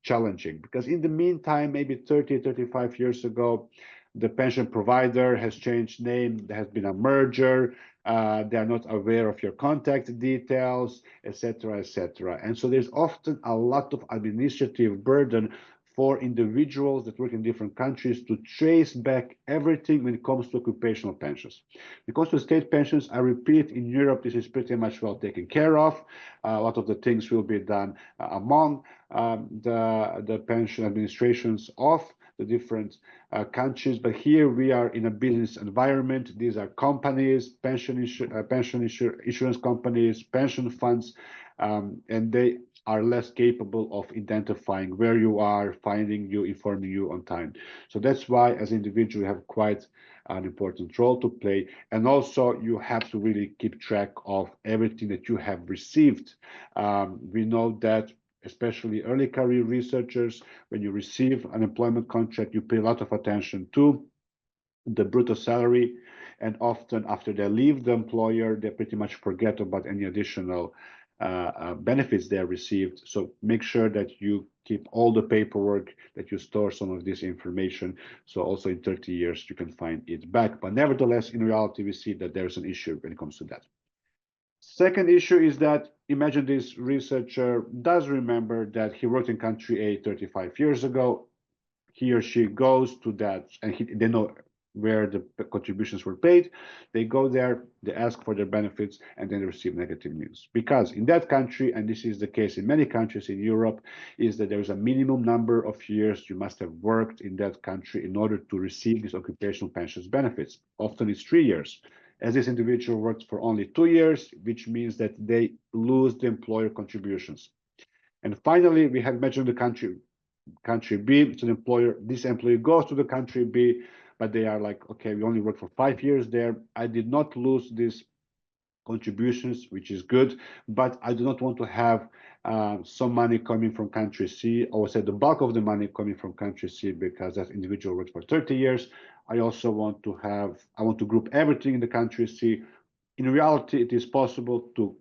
challenging, because in the meantime, maybe 30, 35 years ago, the pension provider has changed name, there has been a merger, they are not aware of your contact details, etc., etc. And so there's often a lot of administrative burden for individuals that work in different countries to trace back everything when it comes to occupational pensions. When it comes to state pensions, I repeat, in Europe, this is pretty much well taken care of. A lot of the things will be done among the pension administrations of the different countries. But here we are in a business environment. These are companies, insurance companies, pension funds, and they are less capable of identifying where you are, finding you, informing you on time. So that's why, as an individual, you have quite an important role to play. And also, you have to really keep track of everything that you have received. We know that, especially early career researchers, when you receive an employment contract, you pay a lot of attention to the brutto salary. And often, after they leave the employer, they pretty much forget about any additional benefits they received. So make sure that you keep all the paperwork, that you store some of this information, so also in 30 years you can find it back. But nevertheless, in reality, we see that there's an issue when it comes to that. Second issue is that, imagine this researcher does remember that he worked in country A 35 years ago. He or she goes to that, and they know where the contributions were paid. They go there, they ask for their benefits, and then they receive negative news. Because in that country, and this is the case in many countries in Europe, is that there is a minimum number of years you must have worked in that country in order to receive these occupational pensions benefits. Often it's 3 years. As this individual works for only 2 years, which means that they lose the employer contributions. And finally, we have mentioned the country B. So this employee goes to the country B, but they are like, okay, we only worked for 5 years there. I did not lose these contributions, which is good, but I do not want to have some money coming from country C. I would say the bulk of the money coming from country C, because that individual works for 30 years. I also want to group everything in the country C. In reality, it is possible to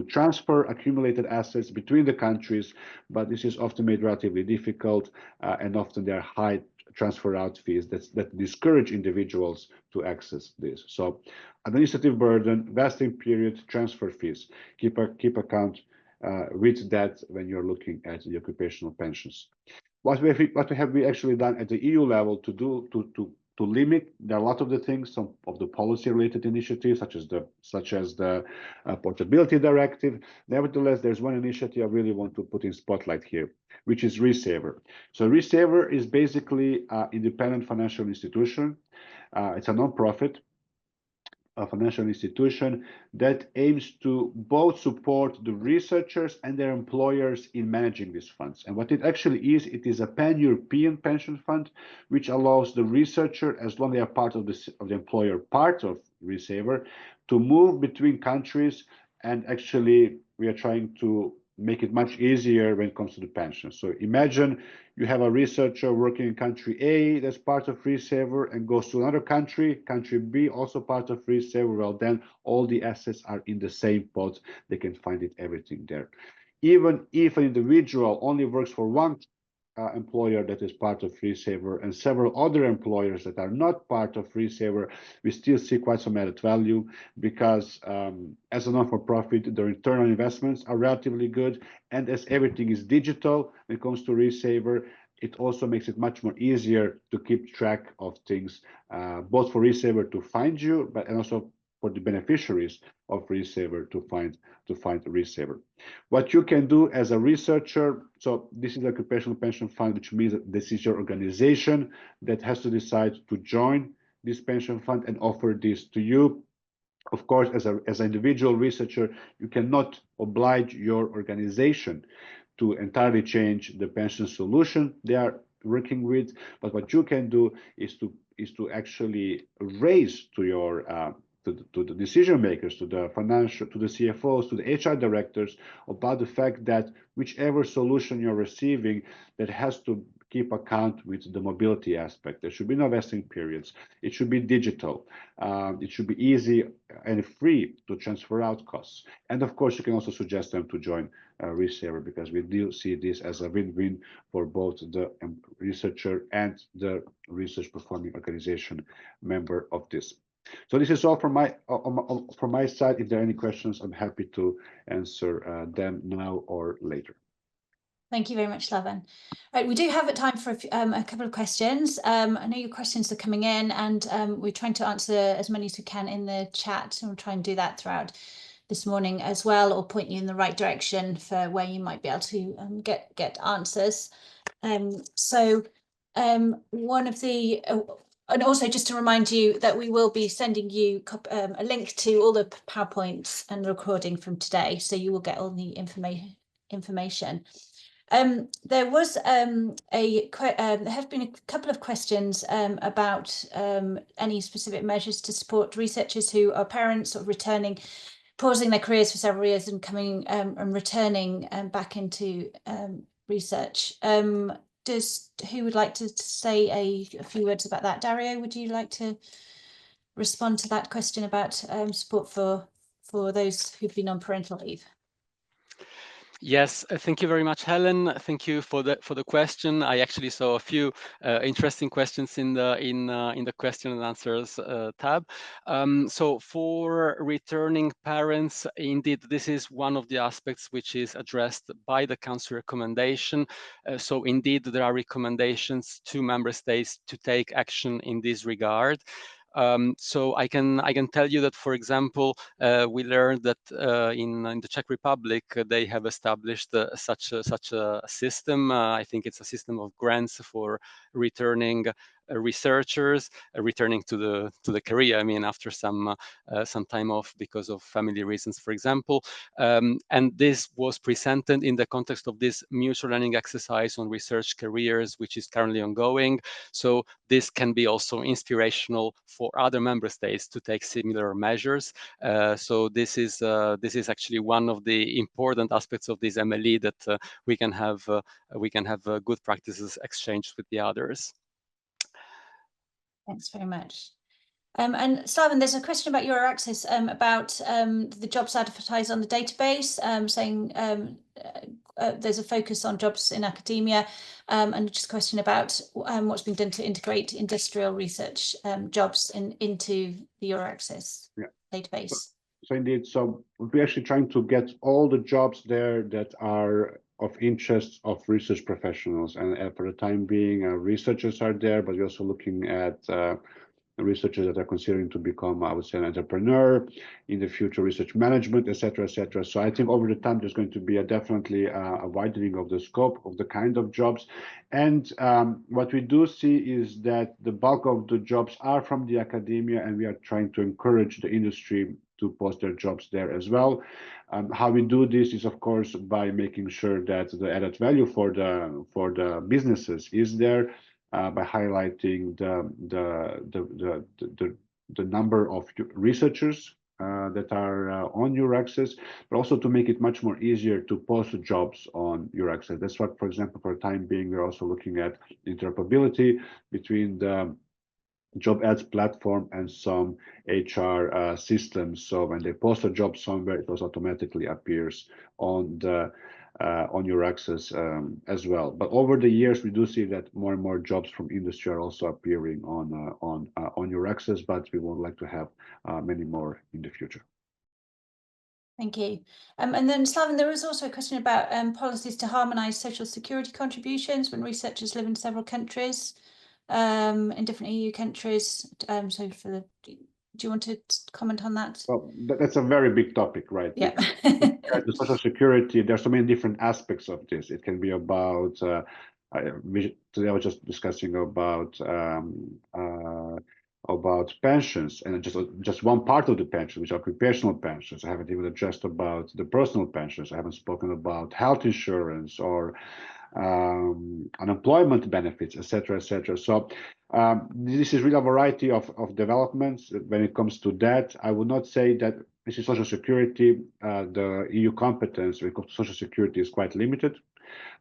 transfer accumulated assets between the countries, but this is often made relatively difficult, and often there are high transfer out fees that discourage individuals to access this. So administrative burden, vesting period, transfer fees. Keep account with that when you're looking at the occupational pensions. What have we actually done at the EU level to limit? There are a lot of the things, some of the policy-related initiatives, such as the Portability Directive. Nevertheless, there's one initiative I really want to put in spotlight here, which is ReSaver. So ReSaver is basically an independent financial institution. It's a non-profit, a financial institution that aims to both support the researchers and their employers in managing these funds. And what it actually is, it is a pan-European pension fund, which allows the researcher, as long as they are part of the employer part of ReSaver, to move between countries. And actually, we are trying to make it much easier when it comes to the pension. So imagine you have a researcher working in country A that's part of ReSaver and goes to another country B, also part of ReSaver. Well, then all the assets are in the same pot. They can find everything there. Even if an individual only works for one employer that is part of ReSaver and several other employers that are not part of ReSaver, we still see quite some added value, because as a non-for-profit, the return on investments are relatively good, and as everything is digital when it comes to ReSaver, it also makes it much more easier to keep track of things, both for ReSaver to find you, and also for the beneficiaries of ReSaver to find ReSaver. What you can do as a researcher, so this is an occupational pension fund, which means that this is your organization that has to decide to join this pension fund and offer this to you. Of course, as an individual researcher, you cannot oblige your organization to entirely change the pension solution they are working with, but what you can do is to actually raise to your to the decision makers, to the CFOs, to the HR directors, about the fact that whichever solution you're receiving, that has to keep account with the mobility aspect. There should be no vesting periods. It should be digital. It should be easy and free to transfer out costs. And of course, you can also suggest them to join ReSaver, because we do see this as a win-win for both the researcher and the research performing organization member of this. So this is all from my side. If there are any questions, I'm happy to answer them now or later. Thank you very much, Slaven. Right, we do have time for a couple of questions. I know your questions are coming in, and we're trying to answer as many as we can in the chat, and we'll try and do that throughout this morning as well, or point you in the right direction for where you might be able to get answers. One of the and also just to remind you that we will be sending you a link to all the PowerPoints and the recording from today, so you will get all the information. There was there have been a couple of questions about any specific measures to support researchers who are parents or pausing their careers for several years and coming and returning back into research. Who would like to say a few words about that? Dario, would you like to respond to that question about support for those who've been on parental leave? Yes, thank you very much, Helen. Thank you for the question. I actually saw a few interesting questions in the question and answers tab. So for returning parents, indeed, this is one of the aspects which is addressed by the Council recommendation. So indeed, there are recommendations to member states to take action in this regard. So I can tell you that, for example, we learned that in the Czech Republic they have established such a system. I think it's a system of grants for returning researchers returning to the career. I mean, after some time off because of family reasons, for example. And this was presented in the context of this mutual learning exercise on research careers, which is currently ongoing. So this can be also inspirational for other member states to take similar measures. So this is actually one of the important aspects of this MLE, that we can have good practices exchanged with the others. Thanks very much. And Slaven, there's a question about EURAXESS, about the jobs advertised on the database, saying there's a focus on jobs in academia, and just a question about what's been done to integrate industrial research jobs into the EURAXESS database. So indeed, so we're actually trying to get all the jobs there that are of interest of research professionals, and for the time being, researchers are there, but we're also looking at researchers that are considering to become, I would say, an entrepreneur, in the future research management, etc., etc. So I think over the time there's going to be definitely a widening of the scope of the kind of jobs. And what we do see is that the bulk of the jobs are from the academia, and we are trying to encourage the industry to post their jobs there as well. How we do this is, of course, by making sure that the added value for the businesses is there, by highlighting the number of researchers that are on EURAXESS, but also to make it much more easier to post jobs on EURAXESS. That's what, for example, for the time being, we're also looking at interoperability between the job ads platform and some HR systems. So when they post a job somewhere, it also automatically appears on EURAXESS as well. But over the years, we do see that more and more jobs from industry are also appearing on EURAXESS, but we would like to have many more in the future. Thank you. And then, Slaven, there was also a question about policies to harmonise social security contributions when researchers live in several countries, in different EU countries. So do you want to comment on that? Well, that's a very big topic, right? Yeah. The social security, there's so many different aspects of this. It can be about, today I was just discussing about pensions, and just one part of the pension, which are occupational pensions. I haven't even addressed about the personal pensions. I haven't spoken about health insurance or unemployment benefits, etc., etc. So this is really a variety of developments. When it comes to that, I would not say that this is social security. The EU competence when it comes to social security is quite limited.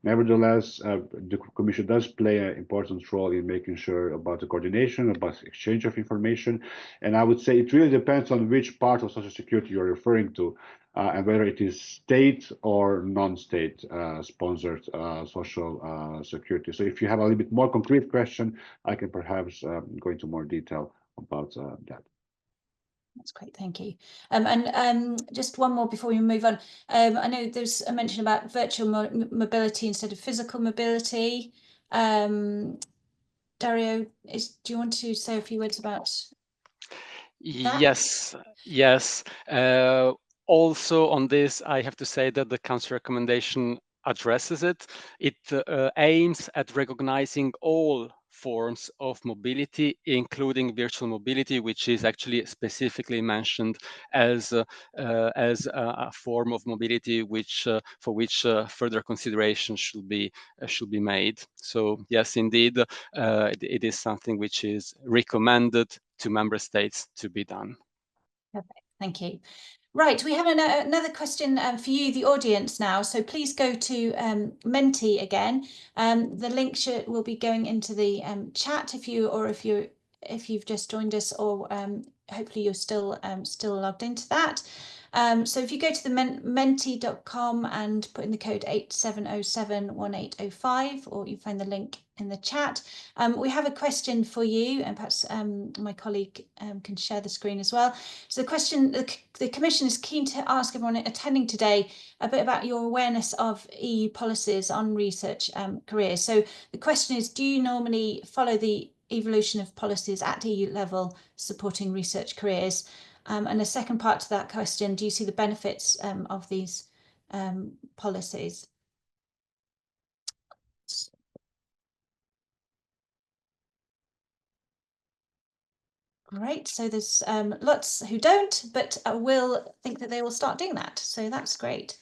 Nevertheless, the Commission does play an important role in making sure about the coordination, about exchange of information. And I would say it really depends on which part of social security you're referring to, and whether it is state or non-state sponsored social security. So if you have a little bit more concrete question, I can perhaps go into more detail about that. That's great, thank you. And just one more before we move on. I know there's a mention about virtual mobility instead of physical mobility. Dario, do you want to say a few words about that? Yes. Also on this, I have to say that the Council recommendation addresses it. It aims at recognizing all forms of mobility, including virtual mobility, which is actually specifically mentioned as a form of mobility for which further consideration should be made. So yes, indeed, it is something which is recommended to member states to be done. Perfect, thank you. Right, we have another question for you, the audience now. So please go to Menti again. The link will be going into the chat if you've just joined us, or hopefully you're still logged into that. So if you go to the menti.com and put in the code 87071805, or you find the link in the chat. We have a question for you, and perhaps my colleague can share the screen as well. So the question, the Commission is keen to ask everyone attending today a bit about your awareness of EU policies on research careers. So the question is, do you normally follow the evolution of policies at EU level supporting research careers? And the second part to that question, do you see the benefits of these policies? Great. So there's lots who don't, but will think that they will start doing that. So that's great.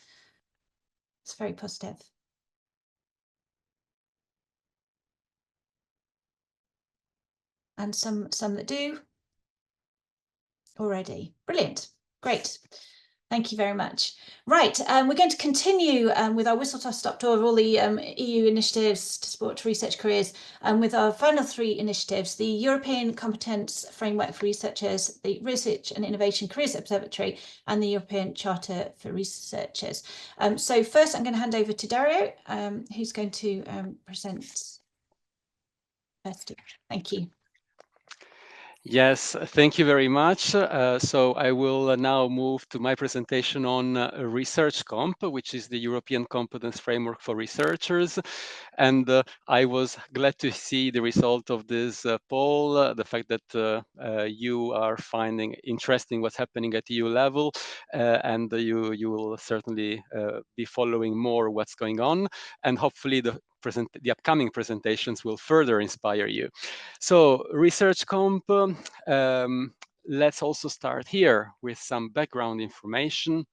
It's very positive. And some that do already. Brilliant. Great. Thank you very much. Right, we're going to continue with our whistle-stop tour of all the EU initiatives to support research careers, and with our final 3 initiatives, the European Competence Framework for Researchers, the Research and Innovation Careers Observatory, and the European Charter for Researchers. So first, I'm going to hand over to Dario, who's going to present first. Thank you. Yes, thank you very much. So I will now move to my presentation on ResearchComp, which is the European Competence Framework for Researchers. And I was glad to see the result of this poll, the fact that you are finding interesting what's happening at EU level, and you will certainly be following more what's going on, and hopefully the upcoming presentations will further inspire you. So ResearchComp, let's also start here with some background information.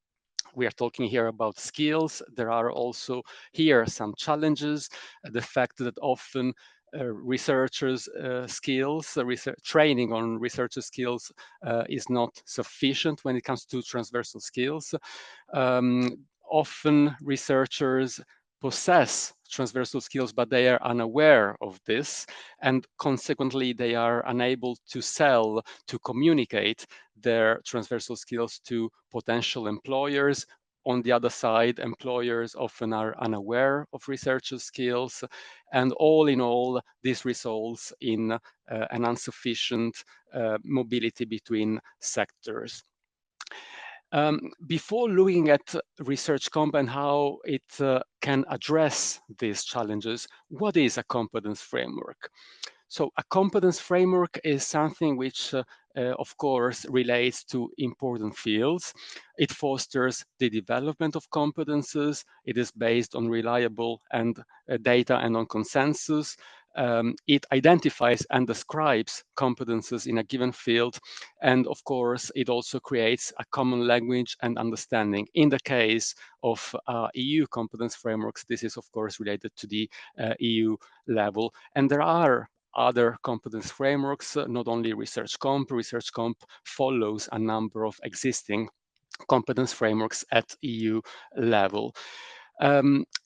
We are talking here about skills. There are also here some challenges. The fact that often researchers' skills, training on researcher skills is not sufficient when it comes to transversal skills. Often researchers possess transversal skills, but they are unaware of this, and consequently they are unable to sell, to communicate their transversal skills to potential employers. On the other side, employers often are unaware of researcher skills, and all in all, this results in an insufficient mobility between sectors. Before looking at ResearchComp and how it can address these challenges, what is a competence framework? So a competence framework is something which, of course, relates to important fields. It fosters the development of competences. It is based on reliable and data and on consensus. It identifies and describes competences in a given field. And of course, it also creates a common language and understanding. In the case of EU competence frameworks, this is of course related to the EU level. And there are other competence frameworks, not only ResearchComp. ResearchComp follows a number of existing competence frameworks at EU level.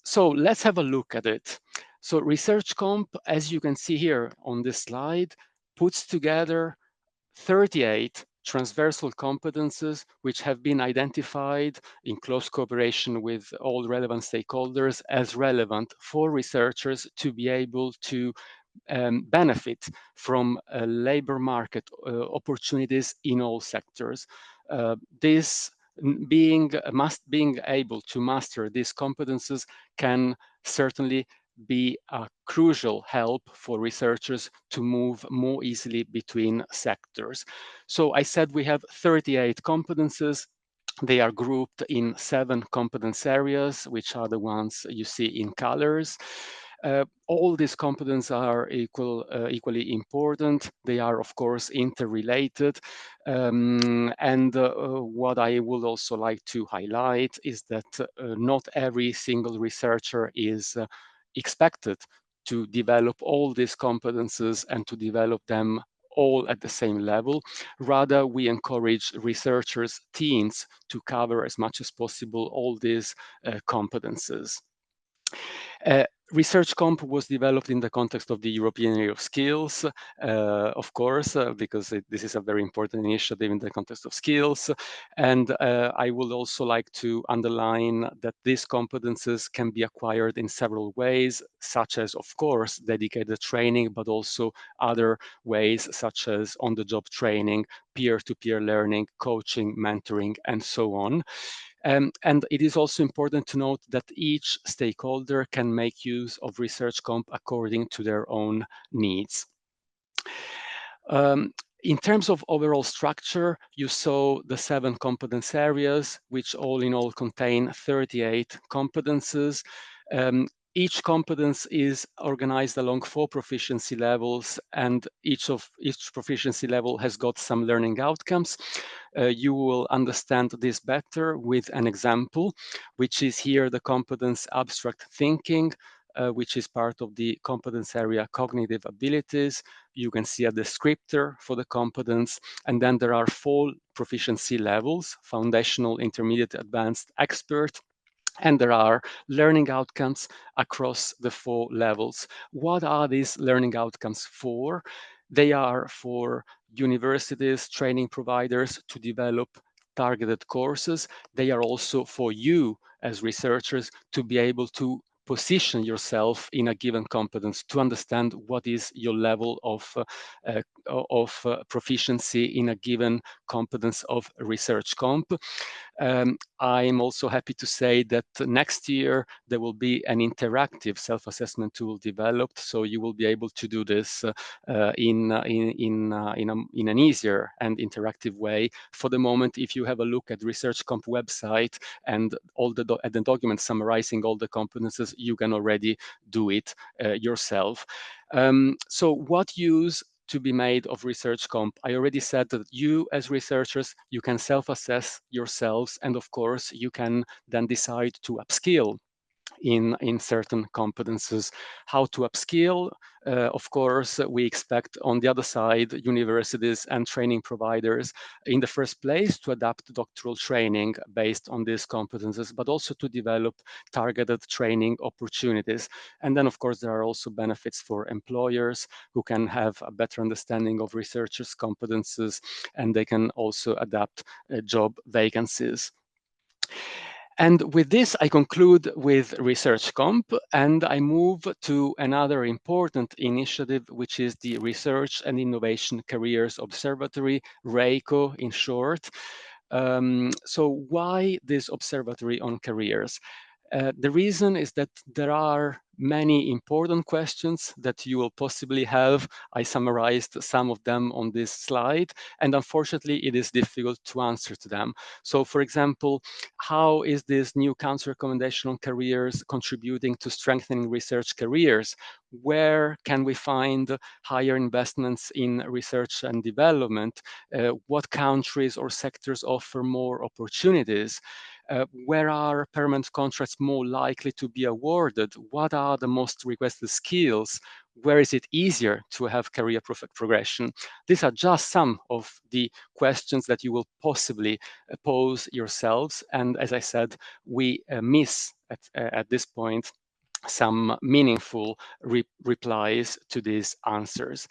So let's have a look at it. So ResearchComp, as you can see here on this slide, puts together 38 transversal competences which have been identified in close cooperation with all relevant stakeholders as relevant for researchers to be able to benefit from labor market opportunities in all sectors. This being able to master these competences can certainly be a crucial help for researchers to move more easily between sectors. So I said we have 38 competences. They are grouped in 7 competence areas, which are the ones you see in colors. All these competences are equally important. They are, of course, interrelated. And what I would also like to highlight is that not every single researcher is expected to develop all these competences and to develop them all at the same level. Rather, we encourage researchers' teams to cover as much as possible all these competences. ResearchComp was developed in the context of the European Area of Skills, of course, because this is a very important initiative in the context of skills. And I would also like to underline that these competences can be acquired in several ways, such as, of course, dedicated training, but also other ways, such as on-the-job training, peer-to-peer learning, coaching, mentoring, and so on. And it is also important to note that each stakeholder can make use of ResearchComp according to their own needs. In terms of overall structure, you saw the 7 competence areas, which all in all contain 38 competences. Each competence is organized along 4 proficiency levels, and each proficiency level has got some learning outcomes. You will understand this better with an example, which is here the competence abstract thinking, which is part of the competence area cognitive abilities. You can see a descriptor for the competence, and then there are 4 proficiency levels: foundational, intermediate, advanced, expert. And there are learning outcomes across the 4 levels. What are these learning outcomes for? They are for universities, training providers to develop targeted courses. They are also for you as researchers to be able to position yourself in a given competence, to understand what is your level of proficiency in a given competence of ResearchComp. I'm also happy to say that next year there will be an interactive self-assessment tool developed, so you will be able to do this in an easier and interactive way. For the moment, if you have a look at ResearchComp website and all the documents summarizing all the competences, you can already do it yourself. So what use to be made of ResearchComp? I already said that you as researchers, you can self-assess yourselves, and of course you can then decide to upskill in certain competences. How to upskill? Of course, we expect on the other side universities and training providers in the first place to adapt doctoral training based on these competences, but also to develop targeted training opportunities. And then, of course, there are also benefits for employers who can have a better understanding of researchers' competences, and they can also adapt job vacancies. And with this, I conclude with ResearchComp, and I move to another important initiative, which is the Research and Innovation Careers Observatory, ReICO in short. So why this observatory on careers? The reason is that there are many important questions that you will possibly have. I summarized some of them on this slide, and unfortunately, it is difficult to answer to them. So, for example, how is this new council recommendation on careers contributing to strengthening research careers? Where can we find higher investments in research and development? What countries or sectors offer more opportunities? Where are permanent contracts more likely to be awarded? What are the most requested skills? Where is it easier to have career progression? These are just some of the questions that you will possibly pose yourselves. And as I said, we miss at this point some meaningful replies to these answers.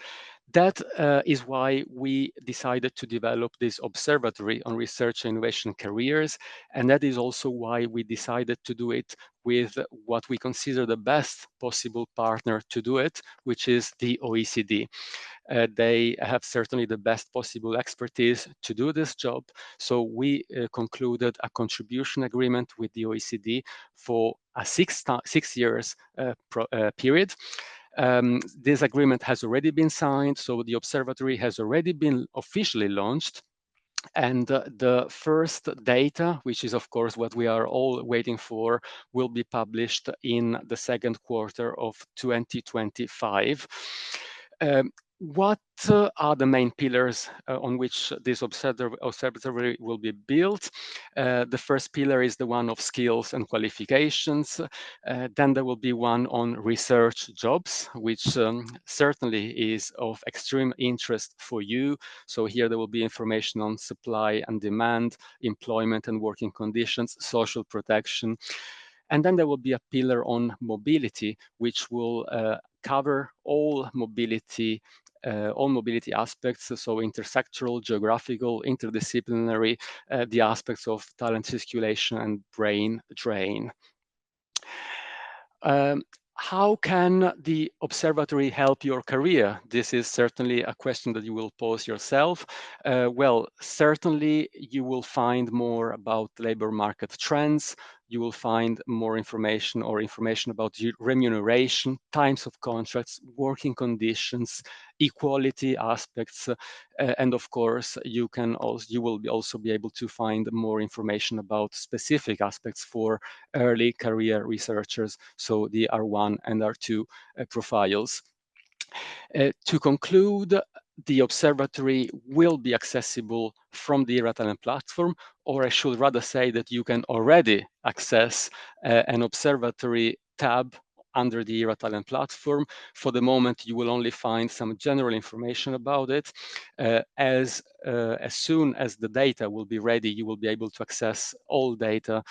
That is why we decided to develop this observatory on research and innovation careers. And that is also why we decided to do it with what we consider the best possible partner to do it, which is the OECD. They have certainly the best possible expertise to do this job. So we concluded a contribution agreement with the OECD for a 6 years period. This agreement has already been signed, so the observatory has already been officially launched. And the first data, which is of course what we are all waiting for, will be published in the second quarter of 2025. What are the main pillars on which this observatory will be built? The first pillar is the one of skills and qualifications. Then there will be one on research jobs, which certainly is of extreme interest for you. So here there will be information on supply and demand, employment and working conditions, social protection. And then there will be a pillar on mobility, which will cover all mobility aspects, so intersectoral, geographical, interdisciplinary, the aspects of talent circulation and brain drain. How can the observatory help your career? This is certainly a question that you will pose yourself. Well, certainly you will find more about labor market trends, you will find more information or information about remuneration, times of contracts, working conditions, equality aspects, and of course you will also be able to find more information about specific aspects for early career researchers, so the R1 and R2 profiles. To conclude, the observatory will be accessible from the ERA Talent platform, or I should rather say that you can already access an observatory tab under the ERA Talent platform. For the moment, you will only find some general information about it. As soon as the data will be ready, you will be able to access all data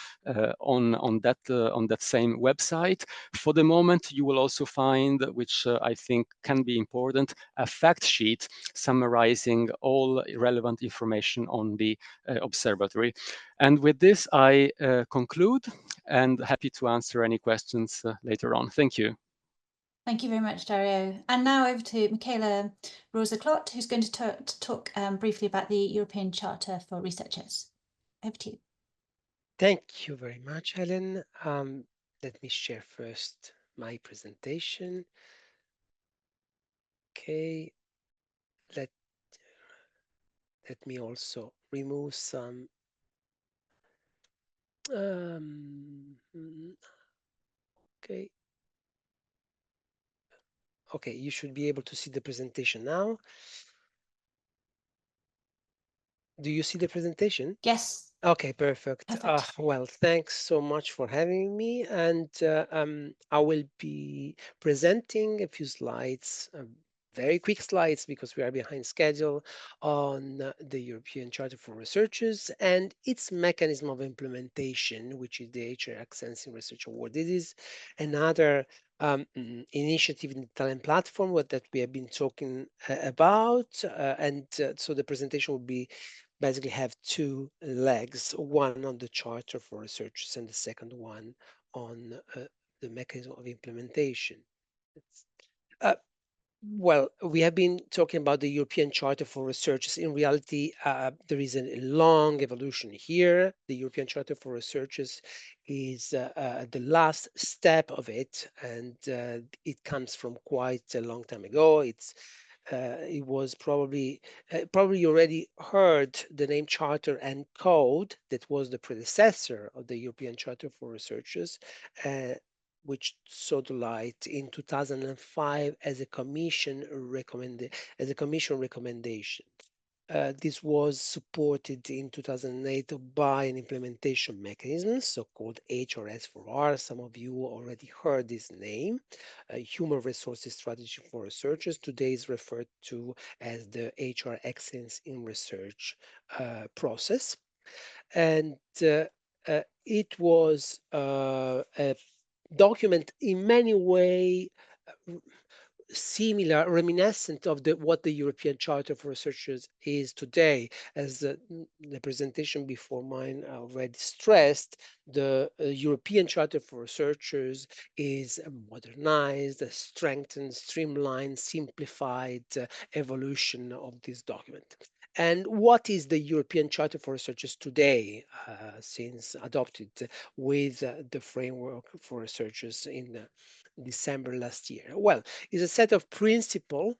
on that same website. For the moment, you will also find, which I think can be important, a fact sheet summarizing all relevant information on the observatory. And with this, I conclude and happy to answer any questions later on. Thank you. Thank you very much, Dario. And now over to Michaela Rosa-Clot, who's going to talk briefly about the European Charter for Researchers. Over to you. Thank you very much, Helen. Let me share first my presentation. Okay, let me also remove some okay. Okay, you should be able to see the presentation now. Do you see the presentation? Yes. Okay, perfect. Perfect. Well, thanks so much for having me. And I will be presenting a few slides, very quick slides because we are behind schedule, on the European Charter for Researchers and its mechanism of implementation, which is the EURAXESS Research Award. This is another initiative in the Talent platform that we have been talking about. So the presentation will be basically have two legs, one on the Charter for Researchers and the second one on the mechanism of implementation. Well, we have been talking about the European Charter for Researchers. In reality, there is a long evolution here. The European Charter for Researchers is the last step of it, and it comes from quite a long time ago. It was probably you already heard the name Charter and Code, that was the predecessor of the European Charter for Researchers, which saw the light in 2005 as a commission recommendation. This was supported in 2008 by an implementation mechanism, so-called HRS4R. Some of you already heard this name. Human Resources Strategy for Researchers, today is referred to as the HR Excellence in Research process. And it was a document in many ways similar, reminiscent of what the European Charter for Researchers is today. As the presentation before mine already stressed, the European Charter for Researchers is a modernized, strengthened, streamlined, simplified evolution of this document. And what is the European Charter for Researchers today, since adopted with the framework for researchers in December last year? Well, it's a set of principles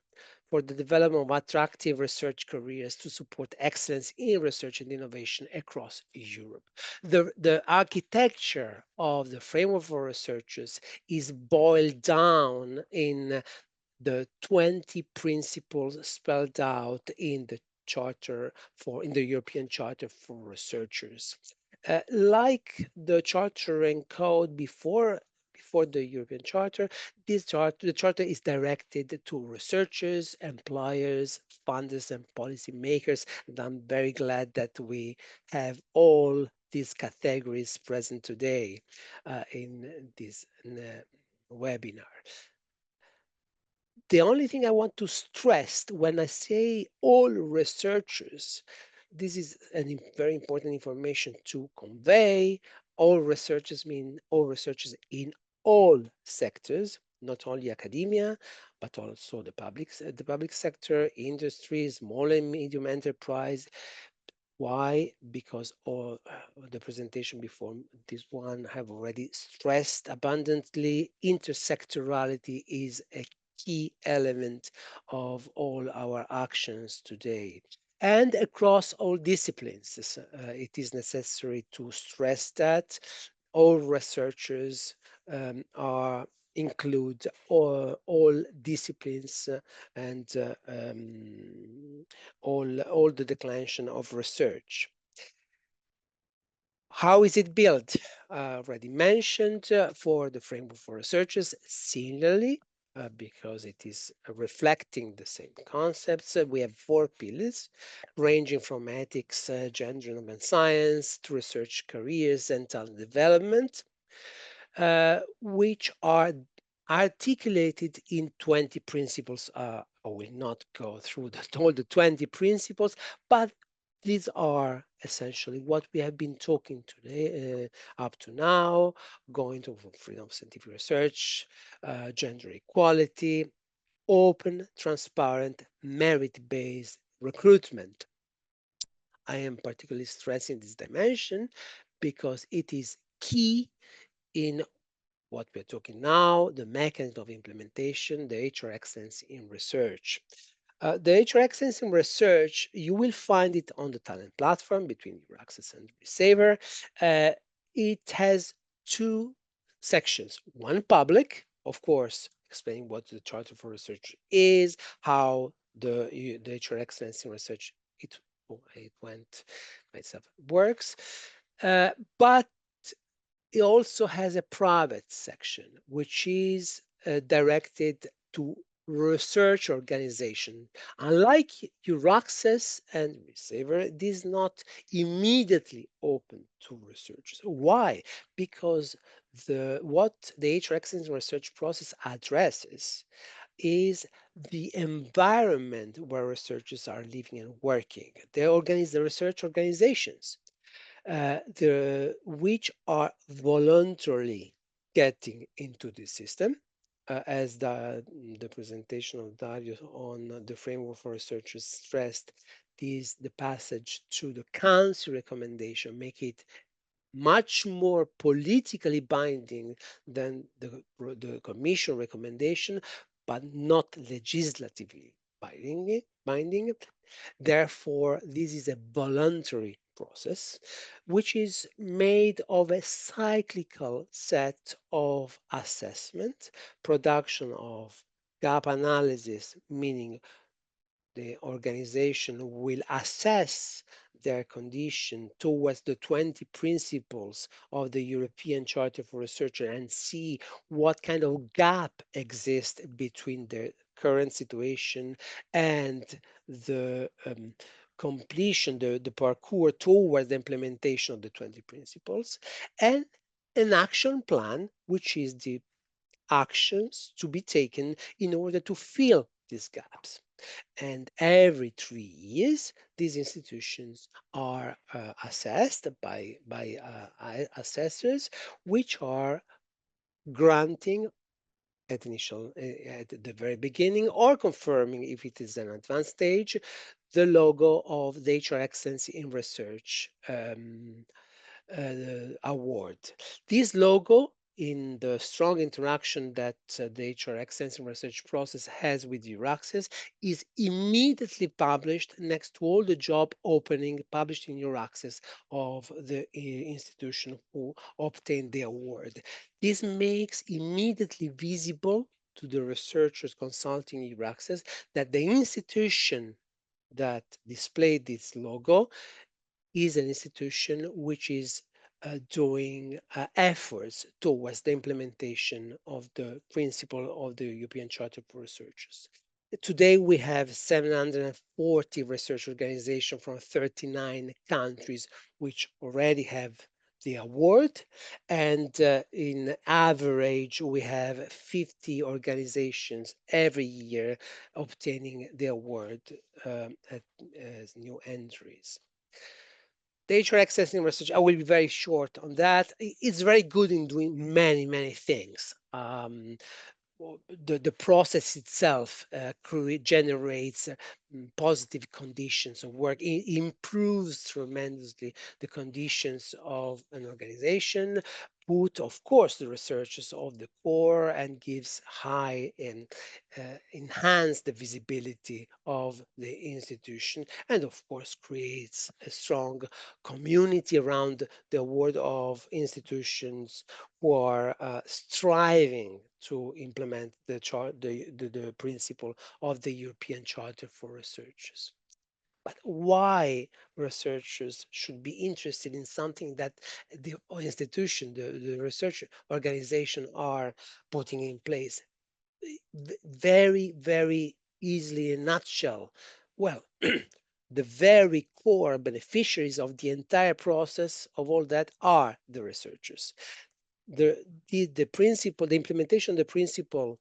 for the development of attractive research careers to support excellence in research and innovation across Europe. The architecture of the framework for researchers is boiled down in the 20 principles spelled out in the European Charter for Researchers. Like the Charter and Code before the European Charter, the Charter is directed to researchers, employers, funders, and policymakers. And I'm very glad that we have all these categories present today in this webinar. The only thing I want to stress when I say all researchers, this is a very important information to convey. All researchers mean all researchers in all sectors, not only academia, but also the public sector, industry, small and medium enterprise, Why? Because all the presentation before this one have already stressed abundantly, intersectorality is a key element of all our actions today. And across all disciplines, it is necessary to stress that all researchers are include all disciplines and all the declension of research. How is it built? Already mentioned for the framework for researchers, similarly, because it is reflecting the same concepts. We have 4 pillars, ranging from ethics, gender and science, to research careers and talent development, which are articulated in 20 principles. I will not go through all the 20 principles, but these are essentially what we have been talking today up to now, going to freedom of scientific research, gender equality, open, transparent, merit-based recruitment. I am particularly stressing this dimension because it is key in what we're talking now, the mechanism of implementation, the HR excellence in research. The HR excellence in research, you will find it on the talent platform between EURAXESS and ReSaver. It has 2 sections, one public, of course, explaining what the Charter for Research is, how the HR excellence in research, it went by itself works, but it also has a private section, which is directed to research organization. Unlike EURAXESS and ReSaver, it is not immediately open to researchers. Why? Because what the HR excellence research process addresses is the environment where researchers are living and working. They organize the research organizations which are voluntarily getting into the system, as the presentation of Darius on the framework for researchers stressed, the passage to the council recommendation make it much more politically binding than the commission recommendation, but not legislatively binding. Therefore, this is a voluntary process, which is made of a cyclical set of assessment, production of gap analysis, meaning the organization will assess their condition towards the 20 principles of the European Charter for Researchers and see what kind of gap exists between their current situation and the completion, the parcours towards the implementation of the 20 principles, and an action plan, which is the actions to be taken in order to fill these gaps. And every 3 years, these institutions are assessed by assessors, which are granting at the very beginning, or confirming if it is an advanced stage, the logo of the HR Excellence in Research award. This logo, in the strong interaction that the HR Excellence in Research process has with EURAXESS, is immediately published next to all the job opening published in EURAXESS of the institution who obtained the award. This makes immediately visible to the researchers consulting EURAXESS that the institution that displayed this logo is an institution which is doing efforts towards the implementation of the principle of the European Charter for Researchers. Today, we have 740 research organizations from 39 countries which already have the award, and in average, we have 50 organizations every year obtaining the award as new entries. The HR accessing research, I will be very short on that. It's very good in doing many, many things. the process itself generates positive conditions of work. It improves tremendously the conditions of an organization, put, of course, the researchers of the core, and gives high and enhance the visibility of the institution, and of course creates a strong community around the award of institutions who are striving to implement the principle of the European Charter for Researchers. But why researchers should be interested in something that the institution, the research organization are putting in place? Very, very easily in a nutshell. Well, the very core beneficiaries of the entire process of all that are the researchers. The principle, the implementation of the principle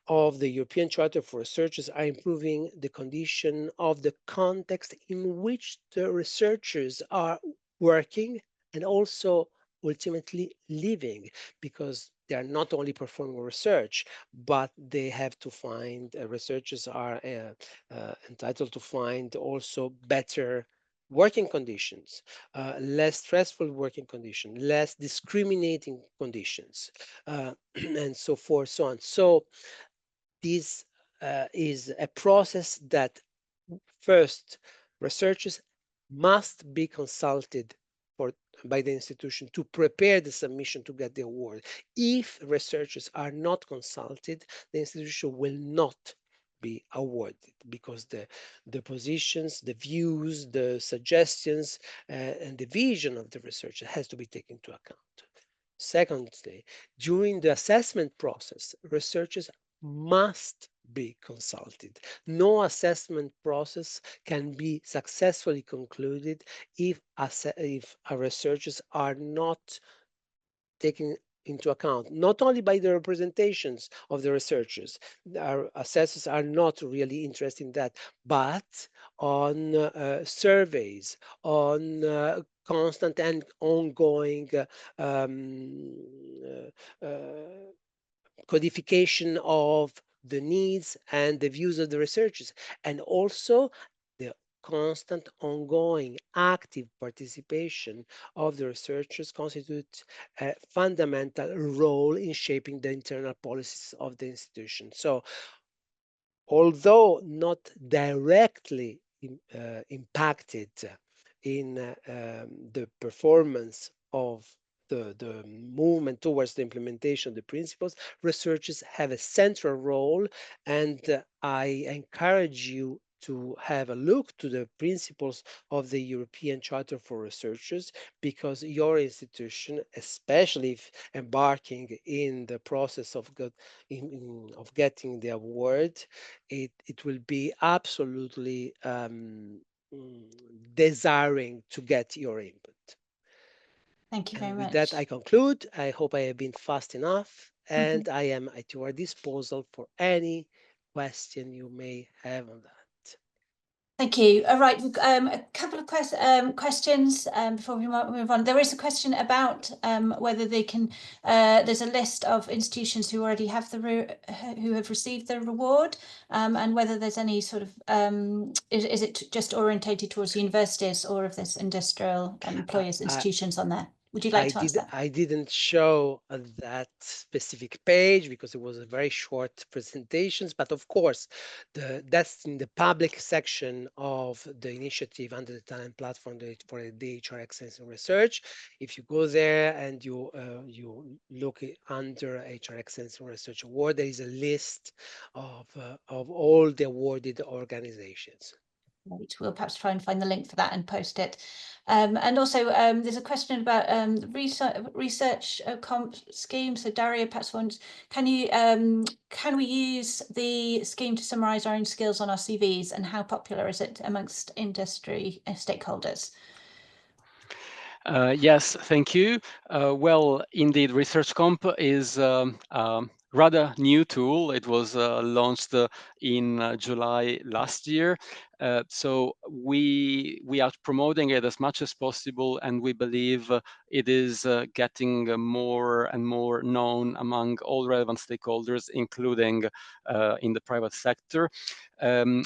of the European Charter for Researchers are improving the condition of the context in which the researchers are working and also ultimately living, because they are not only performing research, but they have to find, researchers are entitled to find also better working conditions, less stressful working conditions, less discriminating conditions, and so forth, so on. So this is a process that first researchers must be consulted by the institution to prepare the submission to get the award. If researchers are not consulted, the institution will not be awarded, because the positions, the views, the suggestions, and the vision of the researcher has to be taken into account. Secondly, during the assessment process, researchers must be consulted. No assessment process can be successfully concluded if our researchers are not taken into account, not only by the representations of the researchers. Our assessors are not really interested in that, but on surveys, on constant and ongoing codification of the needs and the views of the researchers, and also the constant, ongoing, active participation of the researchers constitutes a fundamental role in shaping the internal policies of the institution. So, although not directly impacted in the performance of the movement towards the implementation of the principles, researchers have a central role, and I encourage you to have a look to the principles of the European Charter for Researchers, because your institution, especially if embarking in the process of getting the award, it will be absolutely desiring to get your input. Thank you very And much. with that, I conclude. I hope I have been fast enough, and I am at your disposal for any question you may have on that. Thank you. All right, we've got a couple of questions before we move on. There is a question about whether they can. There's a list of institutions who already have who have received the reward, and whether there's any sort of is it just orientated towards universities, or if there's industrial employers, institutions on there? Would you like to answer that? I didn't show that specific page because it was a very short presentations, but of course, that's in the public section of the initiative under the Talent Platform for the HRXS in Research. If you go there and you look under HRXS in Research Award, there is a list of all the awarded organizations. Right. We'll perhaps try and find the link for that and post it. And also, there's a question about the ResearchComp scheme. So Daria perhaps wants, can we use the scheme to summarise our own skills on our CVs, and how popular is it amongst industry stakeholders? Yes, thank you. Well, indeed, ResearchComp is rather new tool. It was launched in July last year, So we are promoting it as much as possible, and we believe it is getting more and more known among all relevant stakeholders, including in the private sector.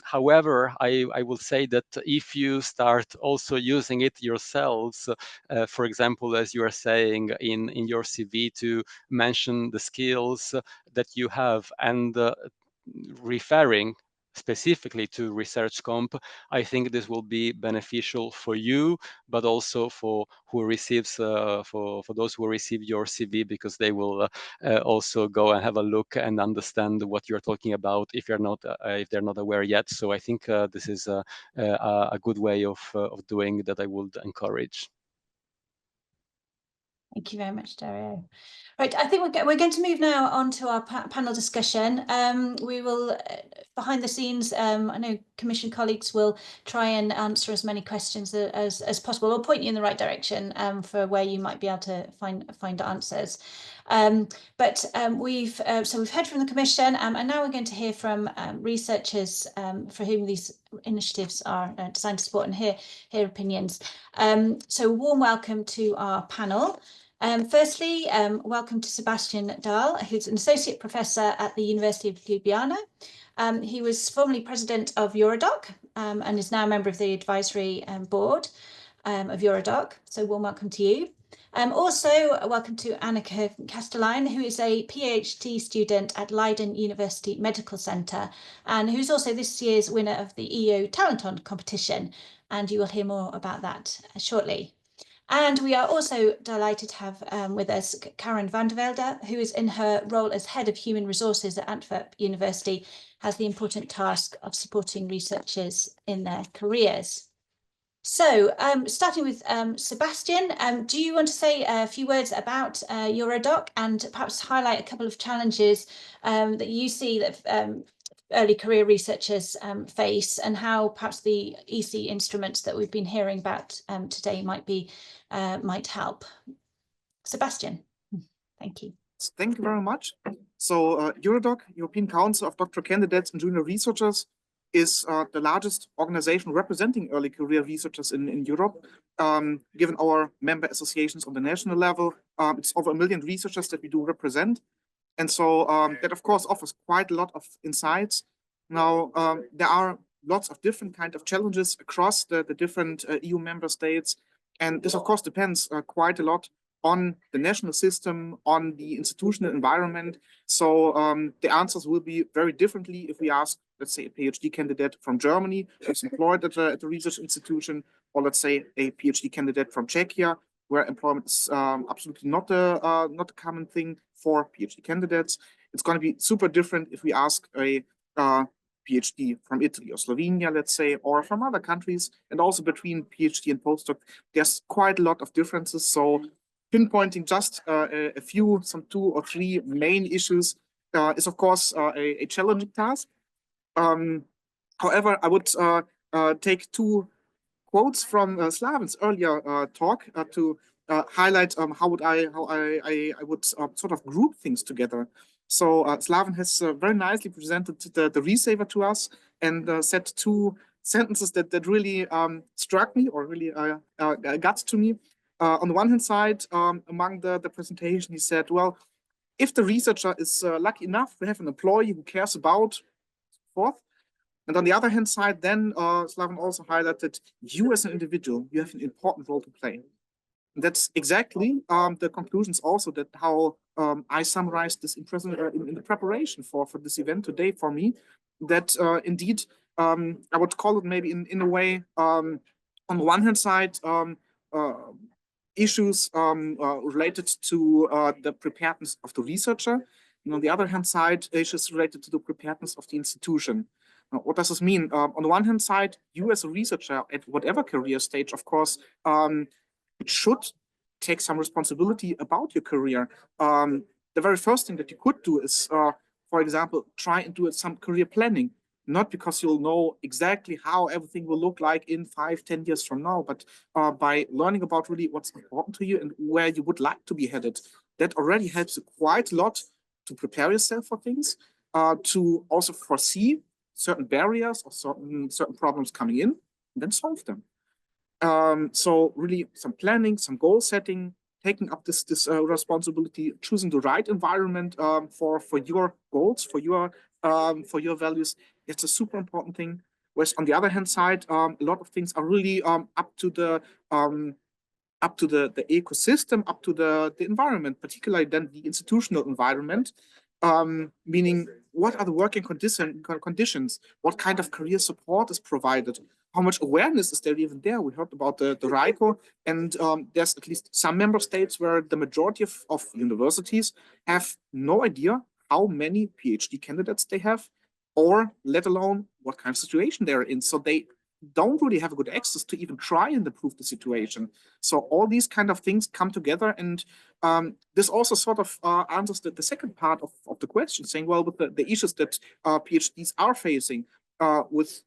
However, I will say that if you start also using it yourselves, for example, as you are saying in your CV, to mention the skills that you have and referring specifically to ResearchComp, I think this will be beneficial for you, but also for who receives for those who receive your CV, because they will also go and have a look and understand what you're talking about if you're not if they're not aware yet. So I think this is a good way of doing that. I would encourage. Thank you very much, Dario. Right, I think we're going to move now on to our panel discussion. We will, behind the scenes, I know Commission colleagues will try and answer as many questions as possible, or point you in the right direction for where you might be able to find answers. We've heard from the Commission, and now we're going to hear from researchers for whom these initiatives are designed to support, and hear opinions. So warm welcome to our panel. Firstly, welcome to Sebastian Dahl, who's an associate professor at the University of Ljubljana. He was formerly president of EURADOC and is now a member of the advisory board of EURADOC. So warm welcome to you. Also, welcome to Annika Kastelein, who is a PhD student at Leiden University Medical Center, and who's also this year's winner of the EU Talenton competition. And you will hear more about that shortly. And we are also delighted to have with us Karen van der Velde, who is in her role as Head of Human Resources at Antwerp University, has the important task of supporting researchers in their careers. So starting with Sebastian, do you want to say a few words about EURADOC and perhaps highlight a couple of challenges that you see that early career researchers face, and how perhaps the EC instruments that we've been hearing about today might help? Sebastian, thank you. Thank you very much. So EURADOC, European Council of Doctoral Candidates and Junior Researchers, is the largest organization representing early career researchers in Europe. Given our member associations on the national level, it's over 1 million researchers that we do represent. And so that, of course, offers quite a lot of insights. Now, there are lots of different kind of challenges across the different EU member states. And this, of course, depends quite a lot on the national system, on the institutional environment. So the answers will be very differently if we ask, let's say, a PhD candidate from Germany who's employed at a research institution, or let's say a PhD candidate from Czechia, where employment is absolutely not a common thing for PhD candidates. It's going to be super different if we ask a PhD from Italy or Slovenia, let's say, or from other countries. And also between PhD and postdoc, there's quite a lot of differences. So pinpointing just a few, some 2 or 3 main issues is, of course, a challenging task. However, I would take 2 quotes from Slaven's earlier talk to highlight how I would sort of group things together. So Slaven has very nicely presented the resaver to us and said 2 sentences that really struck me, or really got to me. On the one hand side, among the presentation, he said, well, if the researcher is lucky enough to have an employee who cares about forth, and on the other hand side, then Slaven also highlighted you as an individual, you have an important role to play. And that's exactly the conclusions also that how I summarized this in the preparation for this event today for me, that indeed, I would call it maybe in a way, on the one hand side, issues related to the preparedness of the researcher, and on the other hand side, issues related to the preparedness of the institution. Now, what does this mean? On the one hand side, you as a researcher at whatever career stage, of course, should take some responsibility about your career. The very first thing that you could do is, for example, try and do some career planning. Not because you'll know exactly how everything will look like in 5-10 years from now, but by learning about really what's important to you and where you would like to be headed. That already helps you quite a lot to prepare yourself for things, to also foresee certain barriers or certain problems coming in, and then solve them. So really some planning, some goal setting, taking up this responsibility, choosing the right environment for your goals, for your values. It's a super important thing. Whereas on the other hand side, a lot of things are really up to the ecosystem, up to the environment, particularly then the institutional environment, meaning what are the working conditions, what kind of career support is provided, how much awareness is there even there. We heard about the ReICO, and there's at least some member states where the majority of universities have no idea how many PhD candidates they have, or let alone what kind of situation they're in. So they don't really have a good access to even try and improve the situation. So all these kind of things come together, and this also sort of answers the second part of the question, saying, well, with the issues that PhDs are facing, with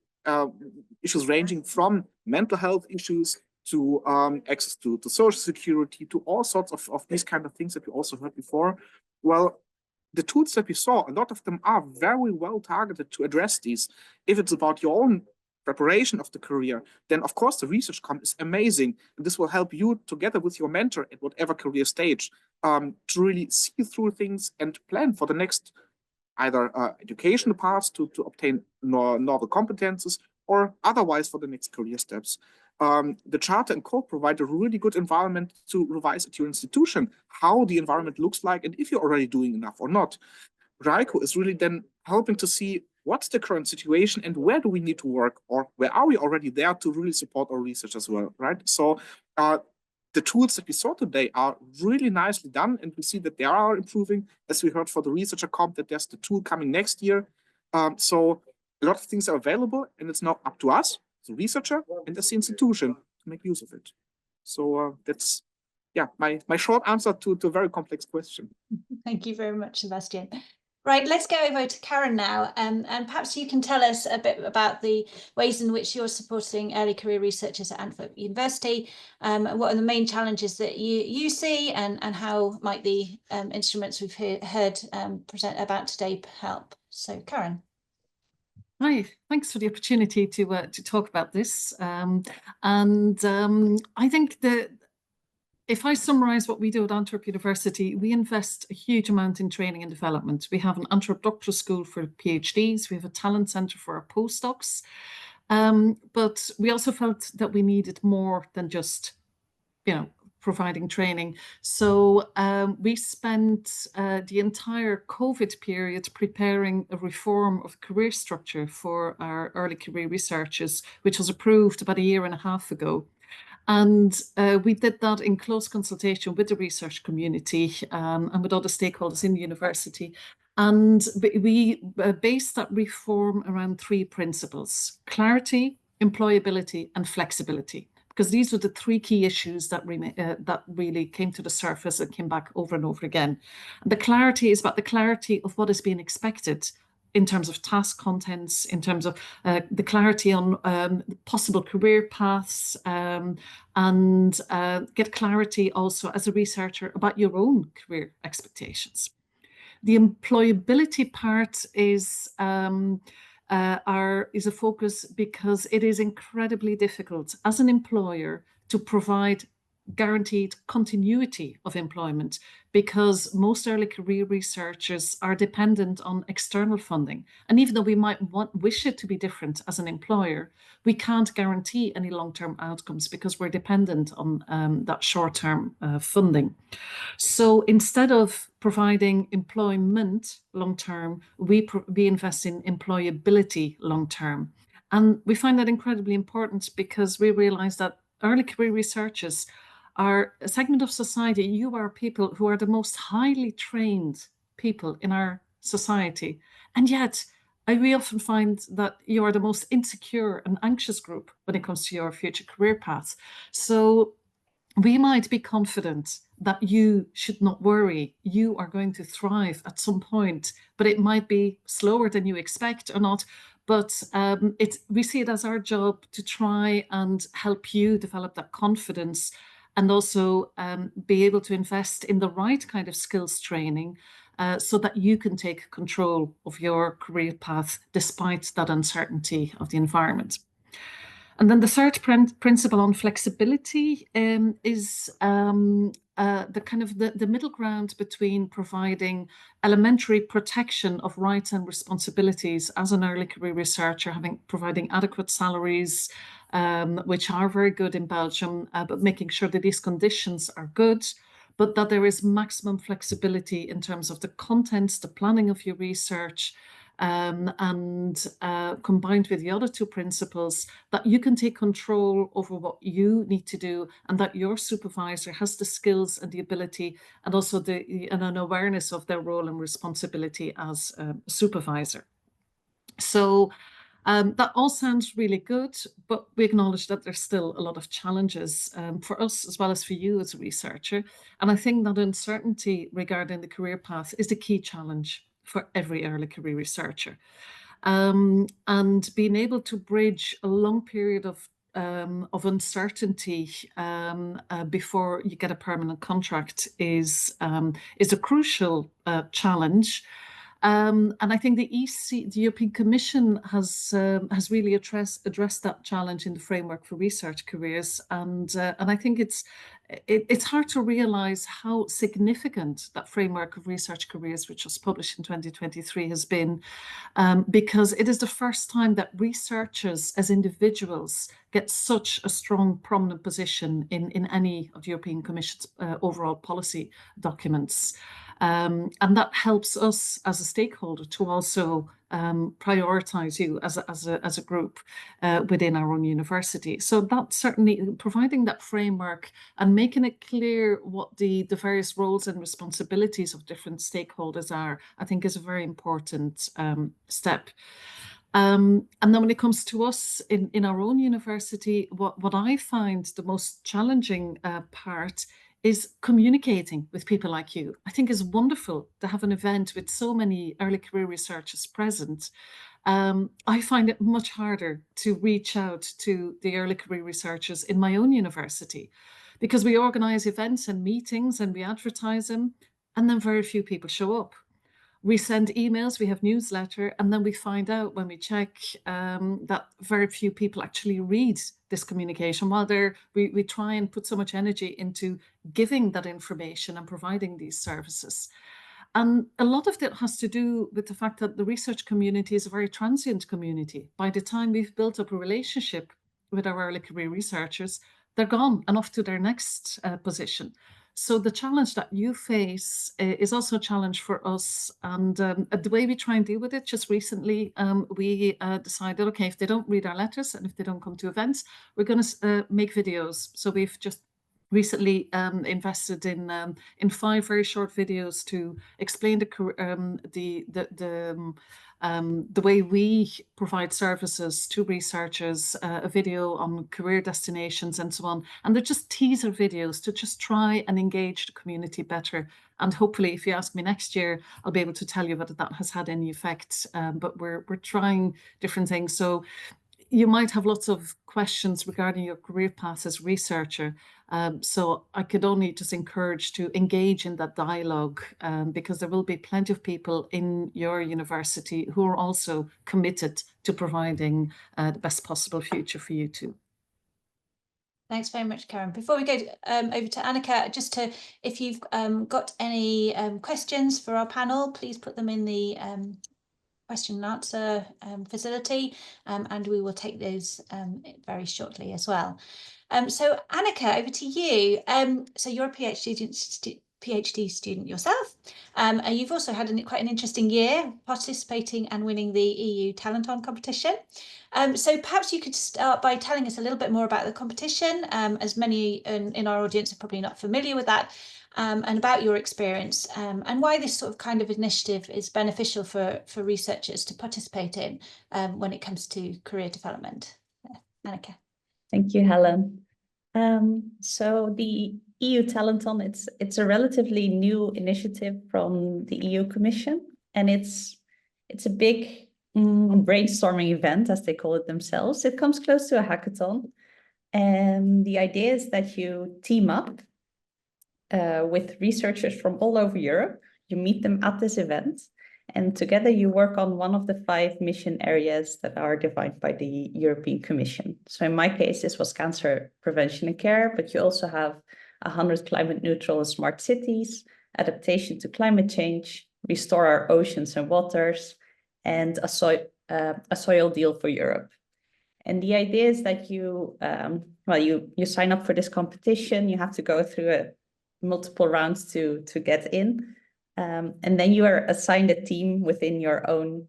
issues ranging from mental health issues to access to social security, to all sorts of these kind of things that we also heard before. Well, the tools that we saw, a lot of them are very well targeted to address these. If it's about your own preparation of the career, then of course the ResearchComp is amazing. And this will help you together with your mentor at whatever career stage to really see through things and plan for the next either educational paths to obtain novel competences, or otherwise for the next career steps. The Charter and Code provide a really good environment to revise at your institution how the environment looks like and if you're already doing enough or not. ReICO is really then helping to see what's the current situation and where do we need to work, or where are we already there to really support our research as well, right? So the tools that we saw today are really nicely done, and we see that they are improving, as we heard for the ResearchComp, that there's the tool coming next year. So a lot of things are available, and it's now up to us, the researcher, and as the institution, to make use of it. So that's, yeah, my short answer to a very complex question. Thank you very much, Sebastian. Right, let's go over to Karen now, and perhaps you can tell us a bit about the ways in which you're supporting early career researchers at Antwerp University. What are the main challenges that you see, and how might the instruments we've heard present about today help? So, Karen. Hi, thanks for the opportunity to talk about this. I think that if I summarize what we do at Antwerp University, we invest a huge amount in training and development. We have an Antwerp Doctoral School for PhDs. We have a talent center for our postdocs. But we also felt that we needed more than just, providing training. So we spent the entire COVID period preparing a reform of career structure for our early career researchers, which was approved about 1.5 years ago. And we did that in close consultation with the research community and with other stakeholders in the university. And we based that reform around 3 principles: clarity, employability, and flexibility, because these were the 3 key issues that really came to the surface and came back over and over again. And the clarity is about the clarity of what is being expected in terms of task contents, in terms of the clarity on possible career paths, and get clarity also as a researcher about your own career expectations. The employability part is a focus because it is incredibly difficult as an employer to provide guaranteed continuity of employment, because most early career researchers are dependent on external funding. And even though we might wish it to be different as an employer, we can't guarantee any long-term outcomes because we're dependent on that short-term funding. So instead of providing employment long-term, we invest in employability long-term. And we find that incredibly important because we realize that early career researchers are a segment of society. You are people who are the most highly trained people in our society. And yet, we often find that you are the most insecure and anxious group when it comes to your future career paths. So we might be confident that you should not worry. You are going to thrive at some point, but it might be slower than you expect or not. But we see it as our job to try and help you develop that confidence, and also be able to invest in the right kind of skills training so that you can take control of your career path despite that uncertainty of the environment. And then the third principle on flexibility is the kind of the middle ground between providing elementary protection of rights and responsibilities as an early career researcher, providing adequate salaries, which are very good in Belgium, but making sure that these conditions are good, but that there is maximum flexibility in terms of the contents, the planning of your research, and combined with the other two principles, that you can take control over what you need to do, and that your supervisor has the skills and the ability, and also an awareness of their role and responsibility as a supervisor. So that all sounds really good, but we acknowledge that there's still a lot of challenges for us as well as for you as a researcher. And I think that uncertainty regarding the career path is the key challenge for every early career researcher. And being able to bridge a long period of uncertainty before you get a permanent contract is a crucial challenge. And I think the European Commission has really addressed that challenge in the framework for research careers, and I think it's hard to realize how significant that framework of research careers, which was published in 2023, has been, because it is the first time that researchers as individuals get such a strong, prominent position in any of the European Commission's overall policy documents. And that helps us as a stakeholder to also prioritize you as a group within our own university. So that certainly, providing that framework and making it clear what the various roles and responsibilities of different stakeholders are, I think is a very important step. And then when it comes to us in our own university, what I find the most challenging part is communicating with people like you. I think it's wonderful to have an event with so many early career researchers present. I find it much harder to reach out to the early career researchers in my own university, because we organize events and meetings and we advertise them, and then very few people show up. We send emails, we have newsletter, and then we find out when we check that very few people actually read this communication, while we try and put so much energy into giving that information and providing these services. And a lot of that has to do with the fact that the research community is a very transient community. By the time we've built up a relationship with our early career researchers, they're gone and off to their next position. So the challenge that you face is also a challenge for us. And the way we try and deal with it, just recently, we decided, okay, if they don't read our letters and if they don't come to events, we're going to make videos. So we've just recently invested in 5 very short videos to explain the way we provide services to researchers, a video on career destinations and so on. And they're just teaser videos to just try and engage the community better. And hopefully, if you ask me next year, I'll be able to tell you whether that has had any effect. But we're trying different things. So you might have lots of questions regarding your career path as a researcher. So I could only just encourage to engage in that dialogue, because there will be plenty of people in your university who are also committed to providing the best possible future for you too. Thanks very much, Karen. Before we go over to Annika, if you've got any questions for our panel, please put them in the question and answer facility, and we will take those very shortly as well. So Annika, over to you. So you're a PhD student yourself, and you've also had quite an interesting year participating and winning the EU Talenton competition. So perhaps you could start by telling us a little bit more about the competition, as many in our audience are probably not familiar with that, and about your experience, and why this sort of kind of initiative is beneficial for researchers to participate in when it comes to career development. Annika. Thank you, Helen. So the EU Talenton, it's a relatively new initiative from the EU Commission, and it's a big brainstorming event, as they call it themselves. It comes close to a hackathon, and the idea is that you team up with researchers from all over Europe. you meet them at this event, and together you work on one of the 5 mission areas that are defined by the European Commission. So in my case, this was cancer prevention and care, but you also have 100 climate neutral and smart cities, adaptation to climate change, restore our oceans and waters, and a soil deal for Europe. And the idea is that you sign up for this competition. You have to go through multiple rounds to get in. And then you are assigned a team within your own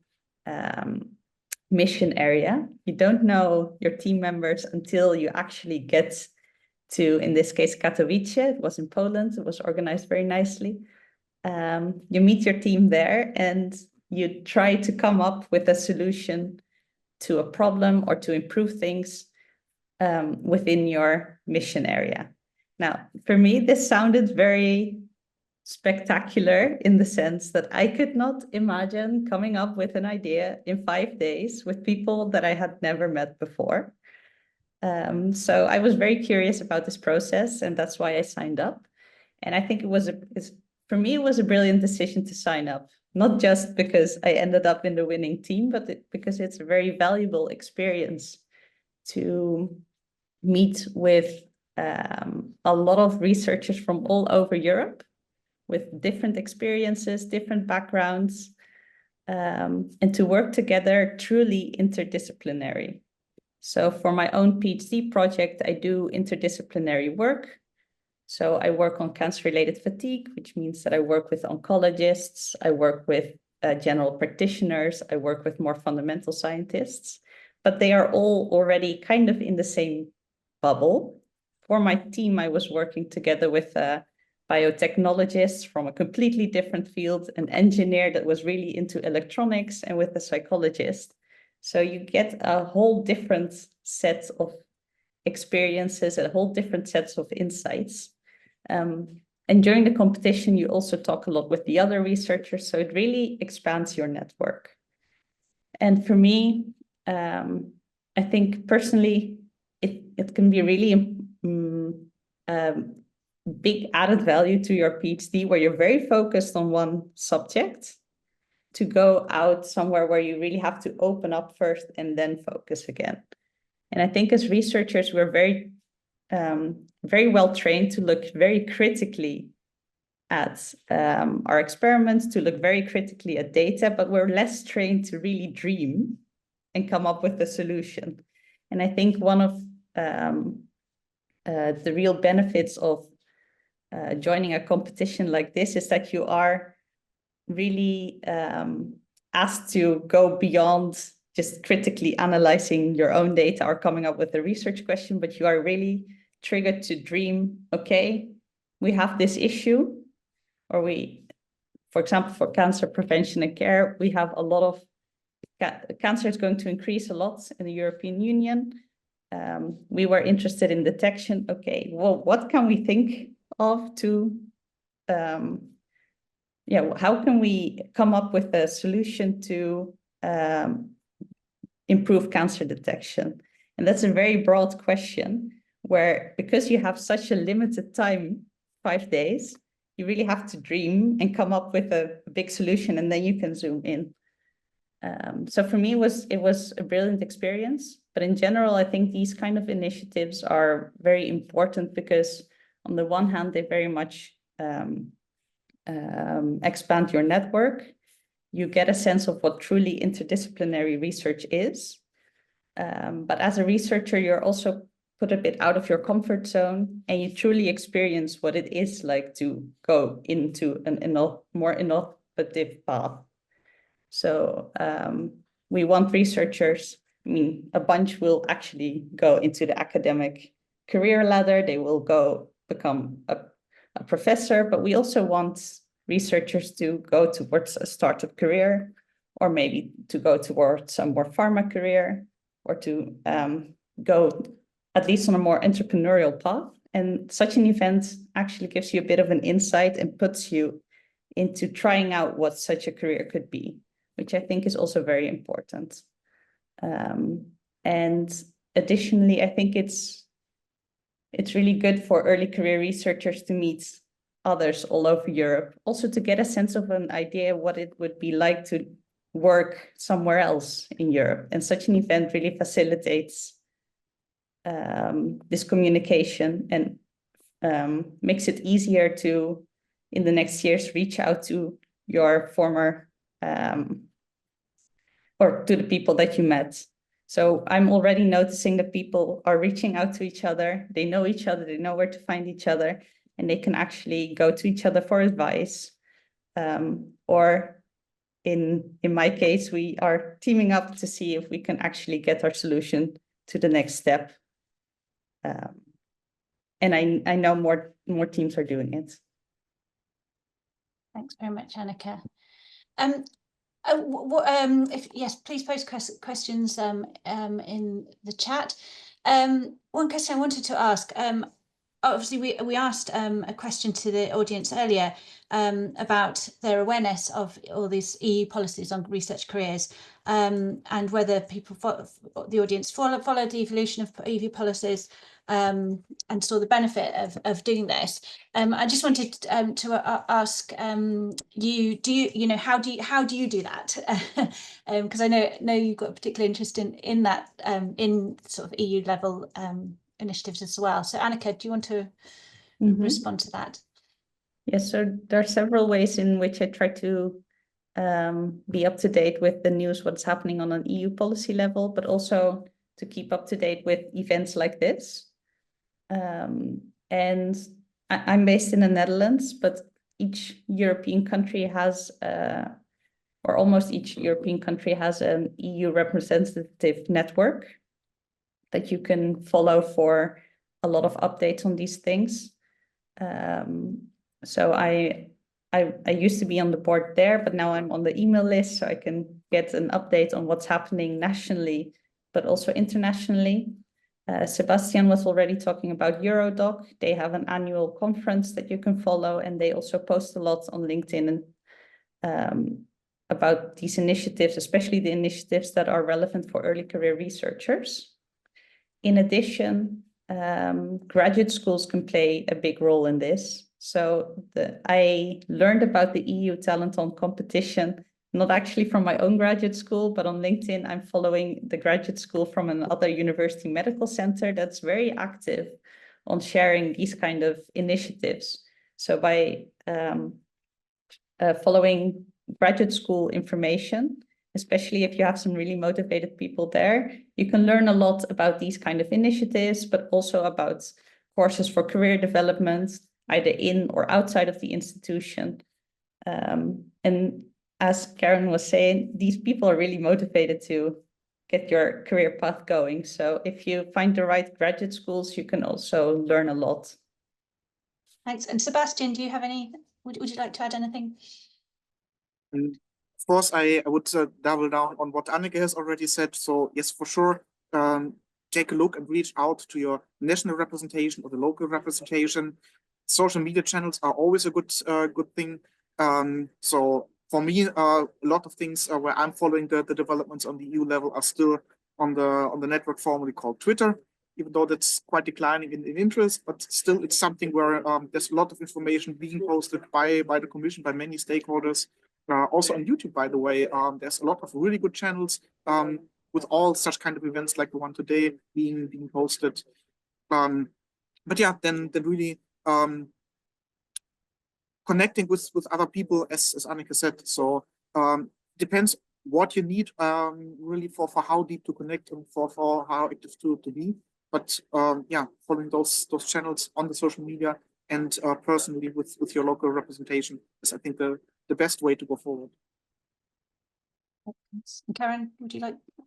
mission area. You don't know your team members until you actually get to, in this case, Katowice. It was in Poland. It was organized very nicely. You meet your team there and you try to come up with a solution to a problem or to improve things within your mission area. Now, for me, this sounded very spectacular in the sense that I could not imagine coming up with an idea in 5 days with people that I had never met before. So I was very curious about this process, and that's why I signed up. And I think for me, it was a brilliant decision to sign up, not just because I ended up in the winning team, but because it's a very valuable experience to meet with a lot of researchers from all over Europe with different experiences, different backgrounds, and to work together truly interdisciplinary. So for my own PhD project, I do interdisciplinary work. So I work on cancer-related fatigue, which means that I work with oncologists, I work with general practitioners, I work with more fundamental scientists, but they are all already kind of in the same bubble. For my team, I was working together with a biotechnologist from a completely different field, an engineer that was really into electronics, and with a psychologist. So you get a whole different set of experiences, a whole different sets of insights. And during the competition, you also talk a lot with the other researchers, so it really expands your network. And for me, I think personally, it can be really big added value to your PhD, where you're very focused on one subject, to go out somewhere where you really have to open up first and then focus again. And I think as researchers, we're very well trained to look very critically at our experiments, to look very critically at data, but we're less trained to really dream and come up with a solution. And I think one of the real benefits of joining a competition like this is that you are really asked to go beyond just critically analyzing your own data or coming up with a research question, but you are really triggered to dream, okay, we have this issue, or for example, for cancer prevention and care, we have a lot of, cancer is going to increase a lot in the European Union. We were interested in detection. Okay, well, what can we think of to, how can we come up with a solution to improve cancer detection? And that's a very broad question where, because you have such a limited time, 5 days, you really have to dream and come up with a big solution, and then you can zoom in. So for me, it was a brilliant experience. But in general, I think these kind of initiatives are very important because on the one hand, they very much expand your network. You get a sense of what truly interdisciplinary research is. But as a researcher, you're also put a bit out of your comfort zone, and you truly experience what it is like to go into a more innovative path. So we want researchers, I mean, a bunch will actually go into the academic career ladder. They will go become a professor, but we also want researchers to go towards a startup career, or maybe to go towards a more pharma career, or to go at least on a more entrepreneurial path. And such an event actually gives you a bit of an insight and puts you into trying out what such a career could be, which I think is also very important. And additionally, I think it's really good for early career researchers to meet others all over Europe, also to get a sense of an idea what it would be like to work somewhere else in Europe. And such an event really facilitates this communication and makes it easier to, in the next years, reach out to your former or to the people that you met. So I'm already noticing that people are reaching out to each other. They know each other, they know where to find each other, and they can actually go to each other for advice. Or in my case, we are teaming up to see if we can actually get our solution to the next step. And I know more teams are doing it. Thanks very much, Annika. Yes, please post questions in the chat. One question I wanted to ask, obviously we asked a question to the audience earlier about their awareness of all these EU policies on research careers, and whether people, the audience followed the evolution of EU policies and saw the benefit of doing this. I just wanted to ask you, how do you do that? Because I know you've got a particular interest in that, in sort of EU level initiatives as well. So Annika, do you want to respond to that? Yes, so there are several ways in which I try to be up to date with the news, what's happening on an EU policy level, but also to keep up to date with events like this. And I'm based in the Netherlands, but each European country has, or almost each European country has an EU representative network that you can follow for a lot of updates on these things. So I used to be on the board there, but now I'm on the email list, so I can get an update on what's happening nationally, but also internationally. Sebastian was already talking about Eurodoc. They have an annual conference that you can follow, and they also post a lot on LinkedIn and about these initiatives, especially the initiatives that are relevant for early career researchers. In addition, graduate schools can play a big role in this. So I learned about the EU Talent-on competition, not actually from my own graduate school, but on LinkedIn, I'm following the graduate school from another university medical center that's very active on sharing these kind of initiatives. So by following graduate school information, especially if you have some really motivated people there, you can learn a lot about these kind of initiatives, but also about courses for career development, either in or outside of the institution. And as Karen was saying, these people are really motivated to get your career path going. So if you find the right graduate schools, you can also learn a lot. Thanks. And Sebastian, do you have any, would you like to add anything? Of course, I would double down on what Annika has already said. So yes, for sure, take a look and reach out to your national representation or the local representation. Social media channels are always a good thing. So for me, a lot of things where I'm following the developments on the EU level are still on the network formerly called Twitter, even though that's quite declining in interest, but still it's something where there's a lot of information being posted by the Commission, by many stakeholders. Also on YouTube, by the way, there's a lot of really good channels with all such kind of events like the one today being posted. But yeah, then really connecting with other people, as Annika said. So depends what you need really for how deep to connect and for how active to be. But yeah, following those channels on the social media and personally with your local representation is, I think, the best way to go forward. Karen, would you like to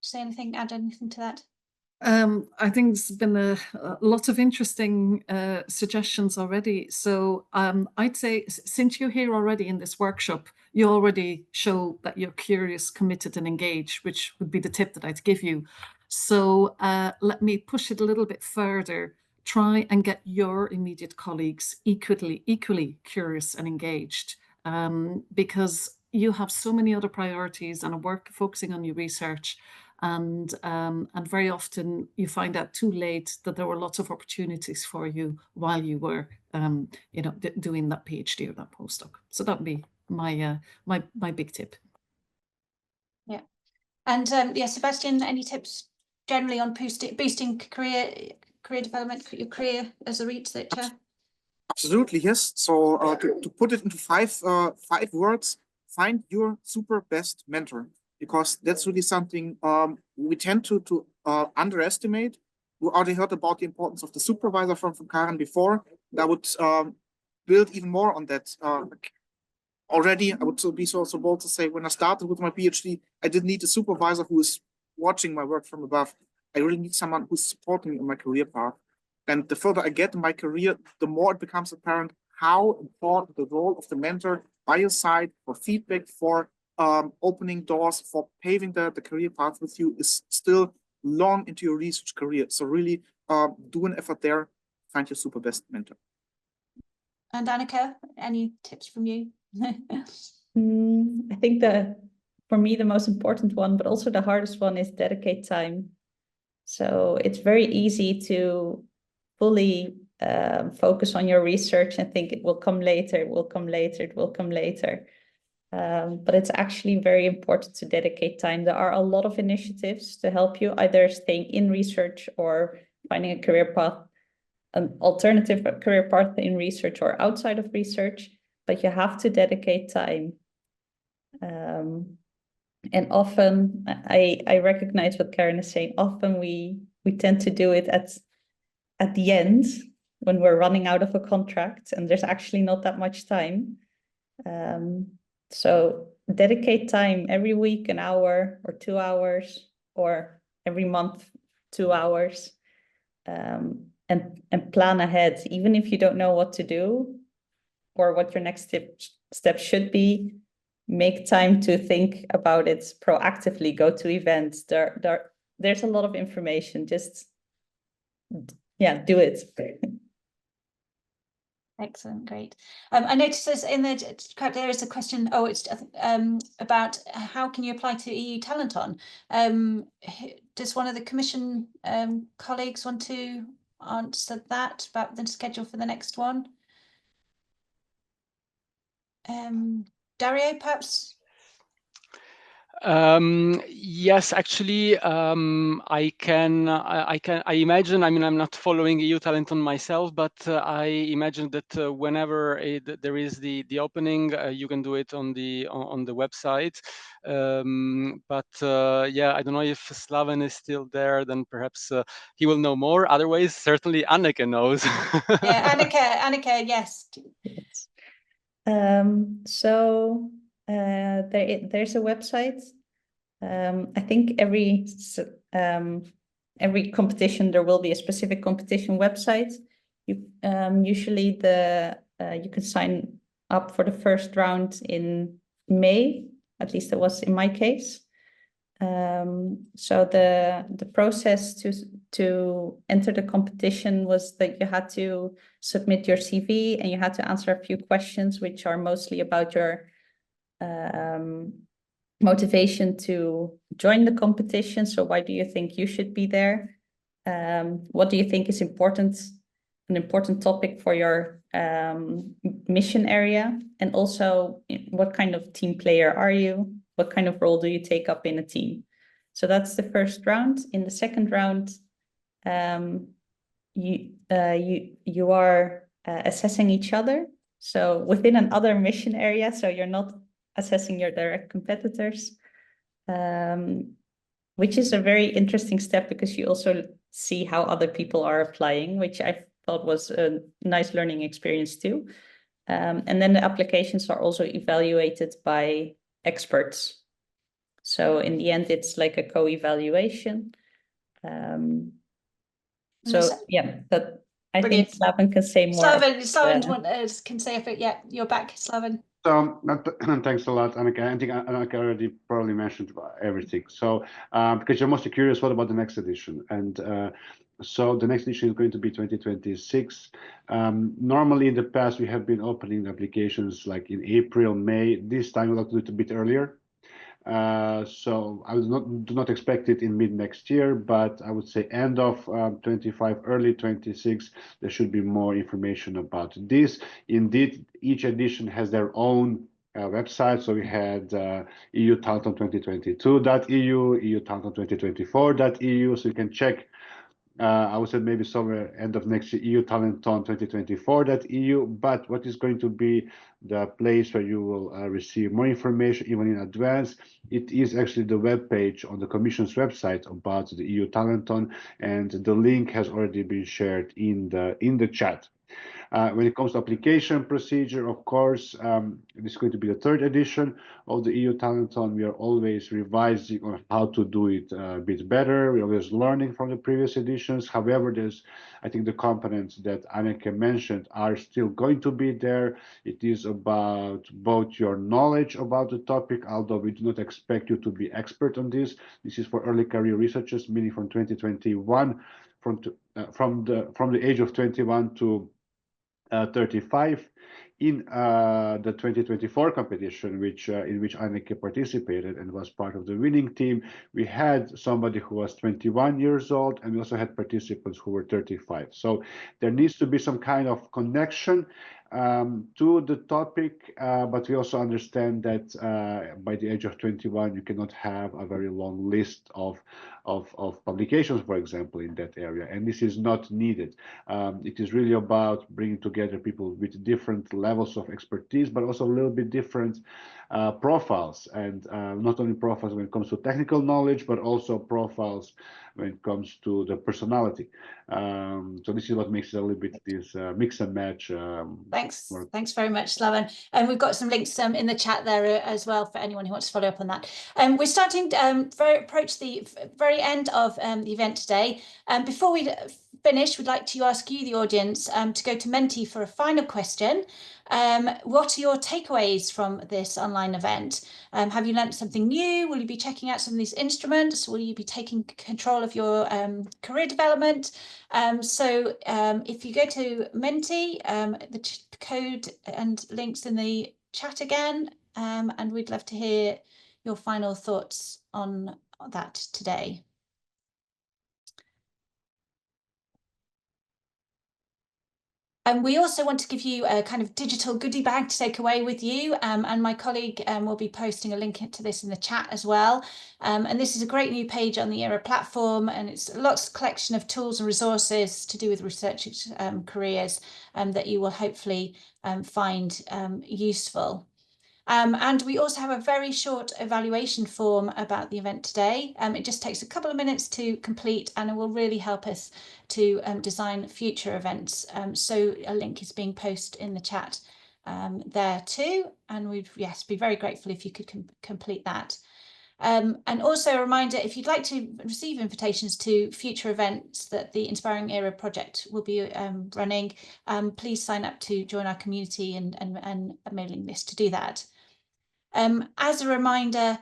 say anything, add anything to that? I think there's been a lot of interesting suggestions already. So I'd say since you're here already in this workshop, you already show that you're curious, committed and engaged, which would be the tip that I'd give you. So let me push it a little bit further. Try and get your immediate colleagues equally curious and engaged, because you have so many other priorities and are focusing on your research. and very often you find out too late that there were lots of opportunities for you while you were doing that PhD or that postdoc. So that would be my my big tip. Yeah, and yeah, Sebastian, any tips generally on boosting career development, your career as a researcher? Absolutely, yes. So to put it into five words, find your super best mentor, because that's really something we tend to underestimate. We already heard about the importance of the supervisor from Karen before. I would build even more on that. Already, I would be so bold to say, when I started with my PhD, I didn't need a supervisor who is watching my work from above. I really need someone who's supporting me in my career path. And the further I get in my career, the more it becomes apparent how important the role of the mentor by your side for feedback, for opening doors, for paving the career path with you is still long into your research career. So really do an effort there, find your super best mentor. And Annika, any tips from you? I think for me, the most important one, but also the hardest one, is dedicate time. So it's very easy to fully focus on your research and think it will come later, it will come later, it will come later. But it's actually very important to dedicate time. There are a lot of initiatives to help you either staying in research or finding a career path, an alternative career path in research or outside of research, but you have to dedicate time. And often, I recognize what Karen is saying, often we tend to do it at the end when we're running out of a contract and there's actually not that much time. So dedicate time every week, an hour or 2 hours, or every month, 2 hours, and plan ahead. Even if you don't know what to do or what your next step should be, make time to think about it proactively, go to events. There's a lot of information, just do it. Excellent, great. I noticed this in there is a question. Oh, it's about how can you apply to EU Talenton? Does one of the Commission colleagues want to answer that about the schedule for the next one? Dario, perhaps? Yes, actually, I imagine, I mean, I'm not following EU Talenton myself, but I imagine that whenever there is the opening, you can do it on the website. But yeah, I don't know if Slaven is still there, then perhaps he will know more. Otherwise, certainly Annika knows. Yeah, Annika, yes. So there's a website. I think every competition there will be a specific competition website. Usually you can sign up for the first round in May. At least it was in my case. So the process to enter the competition was that you had to submit your CV and you had to answer a few questions, which are mostly about your motivation to join the competition. So why do you think you should be there? What do you think is an important topic for your mission area? And also, what kind of team player are you? What kind of role do you take up in a team? So that's the first round. In the second round, you are assessing each other. So within another mission area, so you're not assessing your direct competitors, which is a very interesting step because you also see how other people are applying, which I thought was a nice learning experience too. And then the applications are also evaluated by experts. So in the end, it's like a co-evaluation. So yeah, but I think Slaven can say more. Slaven can say if it. Yeah, you're back, Slaven. So thanks a lot, Annika. I think Annika already probably mentioned everything. So because you're mostly curious, what about the next edition? And so the next edition is going to be 2026. Normally in the past, we have been opening applications like in April, May. This time we'd like to do it a bit earlier. So I do not expect it in mid next year, but I would say end of 25, early 26, there should be more information about this. Indeed, each edition has their own website. So we had EU Talenton 2022.eu, EU Talenton 2024.eu, so you can check. I would say maybe somewhere end of next year, EU Talenton 2024.eu, but what is going to be the place where you will receive more information even in advance, it is actually the web page on the Commission's website about the EU Talenton, and the link has already been shared in the chat. When it comes to application procedure, of course, this is going to be the third edition of the EU Talenton. We are always revising on how to do it a bit better. We're always learning from the previous editions. However, I think the components that Anneke mentioned are still going to be there. It is about both your knowledge about the topic, although we do not expect you to be expert on this. This is for early career researchers, meaning from 2021, from the age of 21 to 35. In the 2024 competition, in which Anneke participated and was part of the winning team, we had somebody who was 21 years old, and we also had participants who were 35. So there needs to be some kind of connection to the topic, but we also understand that by the age of 21, you cannot have a very long list of publications, for example, in that area, and this is not needed. It is really about bringing together people with different levels of expertise, but also a little bit different profiles, and not only profiles when it comes to technical knowledge, but also profiles when it comes to the personality. So this is what makes it a little bit this mix and match. Thanks very much, Slaven. And we've got some links in the chat there as well for anyone who wants to follow up on that. We're starting to approach the very end of the event today. Before we finish, we'd like to ask you, the audience, to go to Menti for a final question. What are your takeaways from this online event? Have you learned something new? Will you be checking out some of these instruments? Will you be taking control of your career development? So if you go to Menti, the code and links in the chat again, and we'd love to hear your final thoughts on that today. And we also want to give you a kind of digital goodie bag to take away with you. And my colleague will be posting a link to this in the chat as well. And this is a great new page on the ERA platform, and it's lots of collection of tools and resources to do with research careers that you will hopefully find useful. And we also have a very short evaluation form about the event today. It just takes a couple of minutes to complete, and it will really help us to design future events. So a link is being posted in the chat there too. And we'd, yes, be very grateful if you could complete that. And also a reminder, if you'd like to receive invitations to future events that the Inspiring Era project will be running, please sign up to join our community and a mailing list to do that. As a reminder,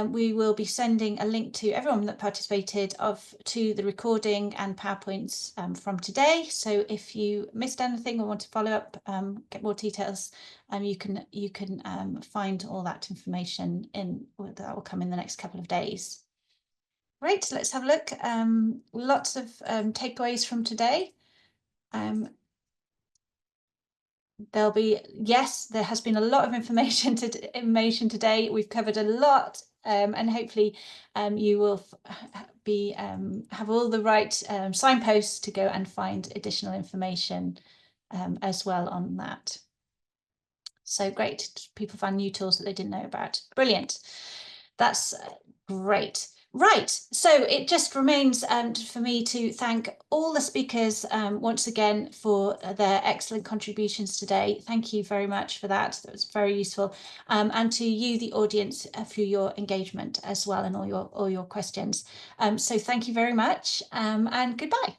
we will be sending a link to everyone that participated to the recording and PowerPoints from today. So if you missed anything or want to follow up, get more details, you can find all that information that will come in the next couple of days. Great, so let's have a look. Lots of takeaways from today. There'll be, yes, there has been a lot of information today. We've covered a lot, and hopefully you will have all the right signposts to go and find additional information as well on that. So great, people found new tools that they didn't know about. Brilliant, that's great. Right, so it just remains for me to thank all the speakers once again for their excellent contributions today. Thank you very much for that. That was very useful. And to you, the audience, for your engagement as well and all your questions. So thank you very much and goodbye.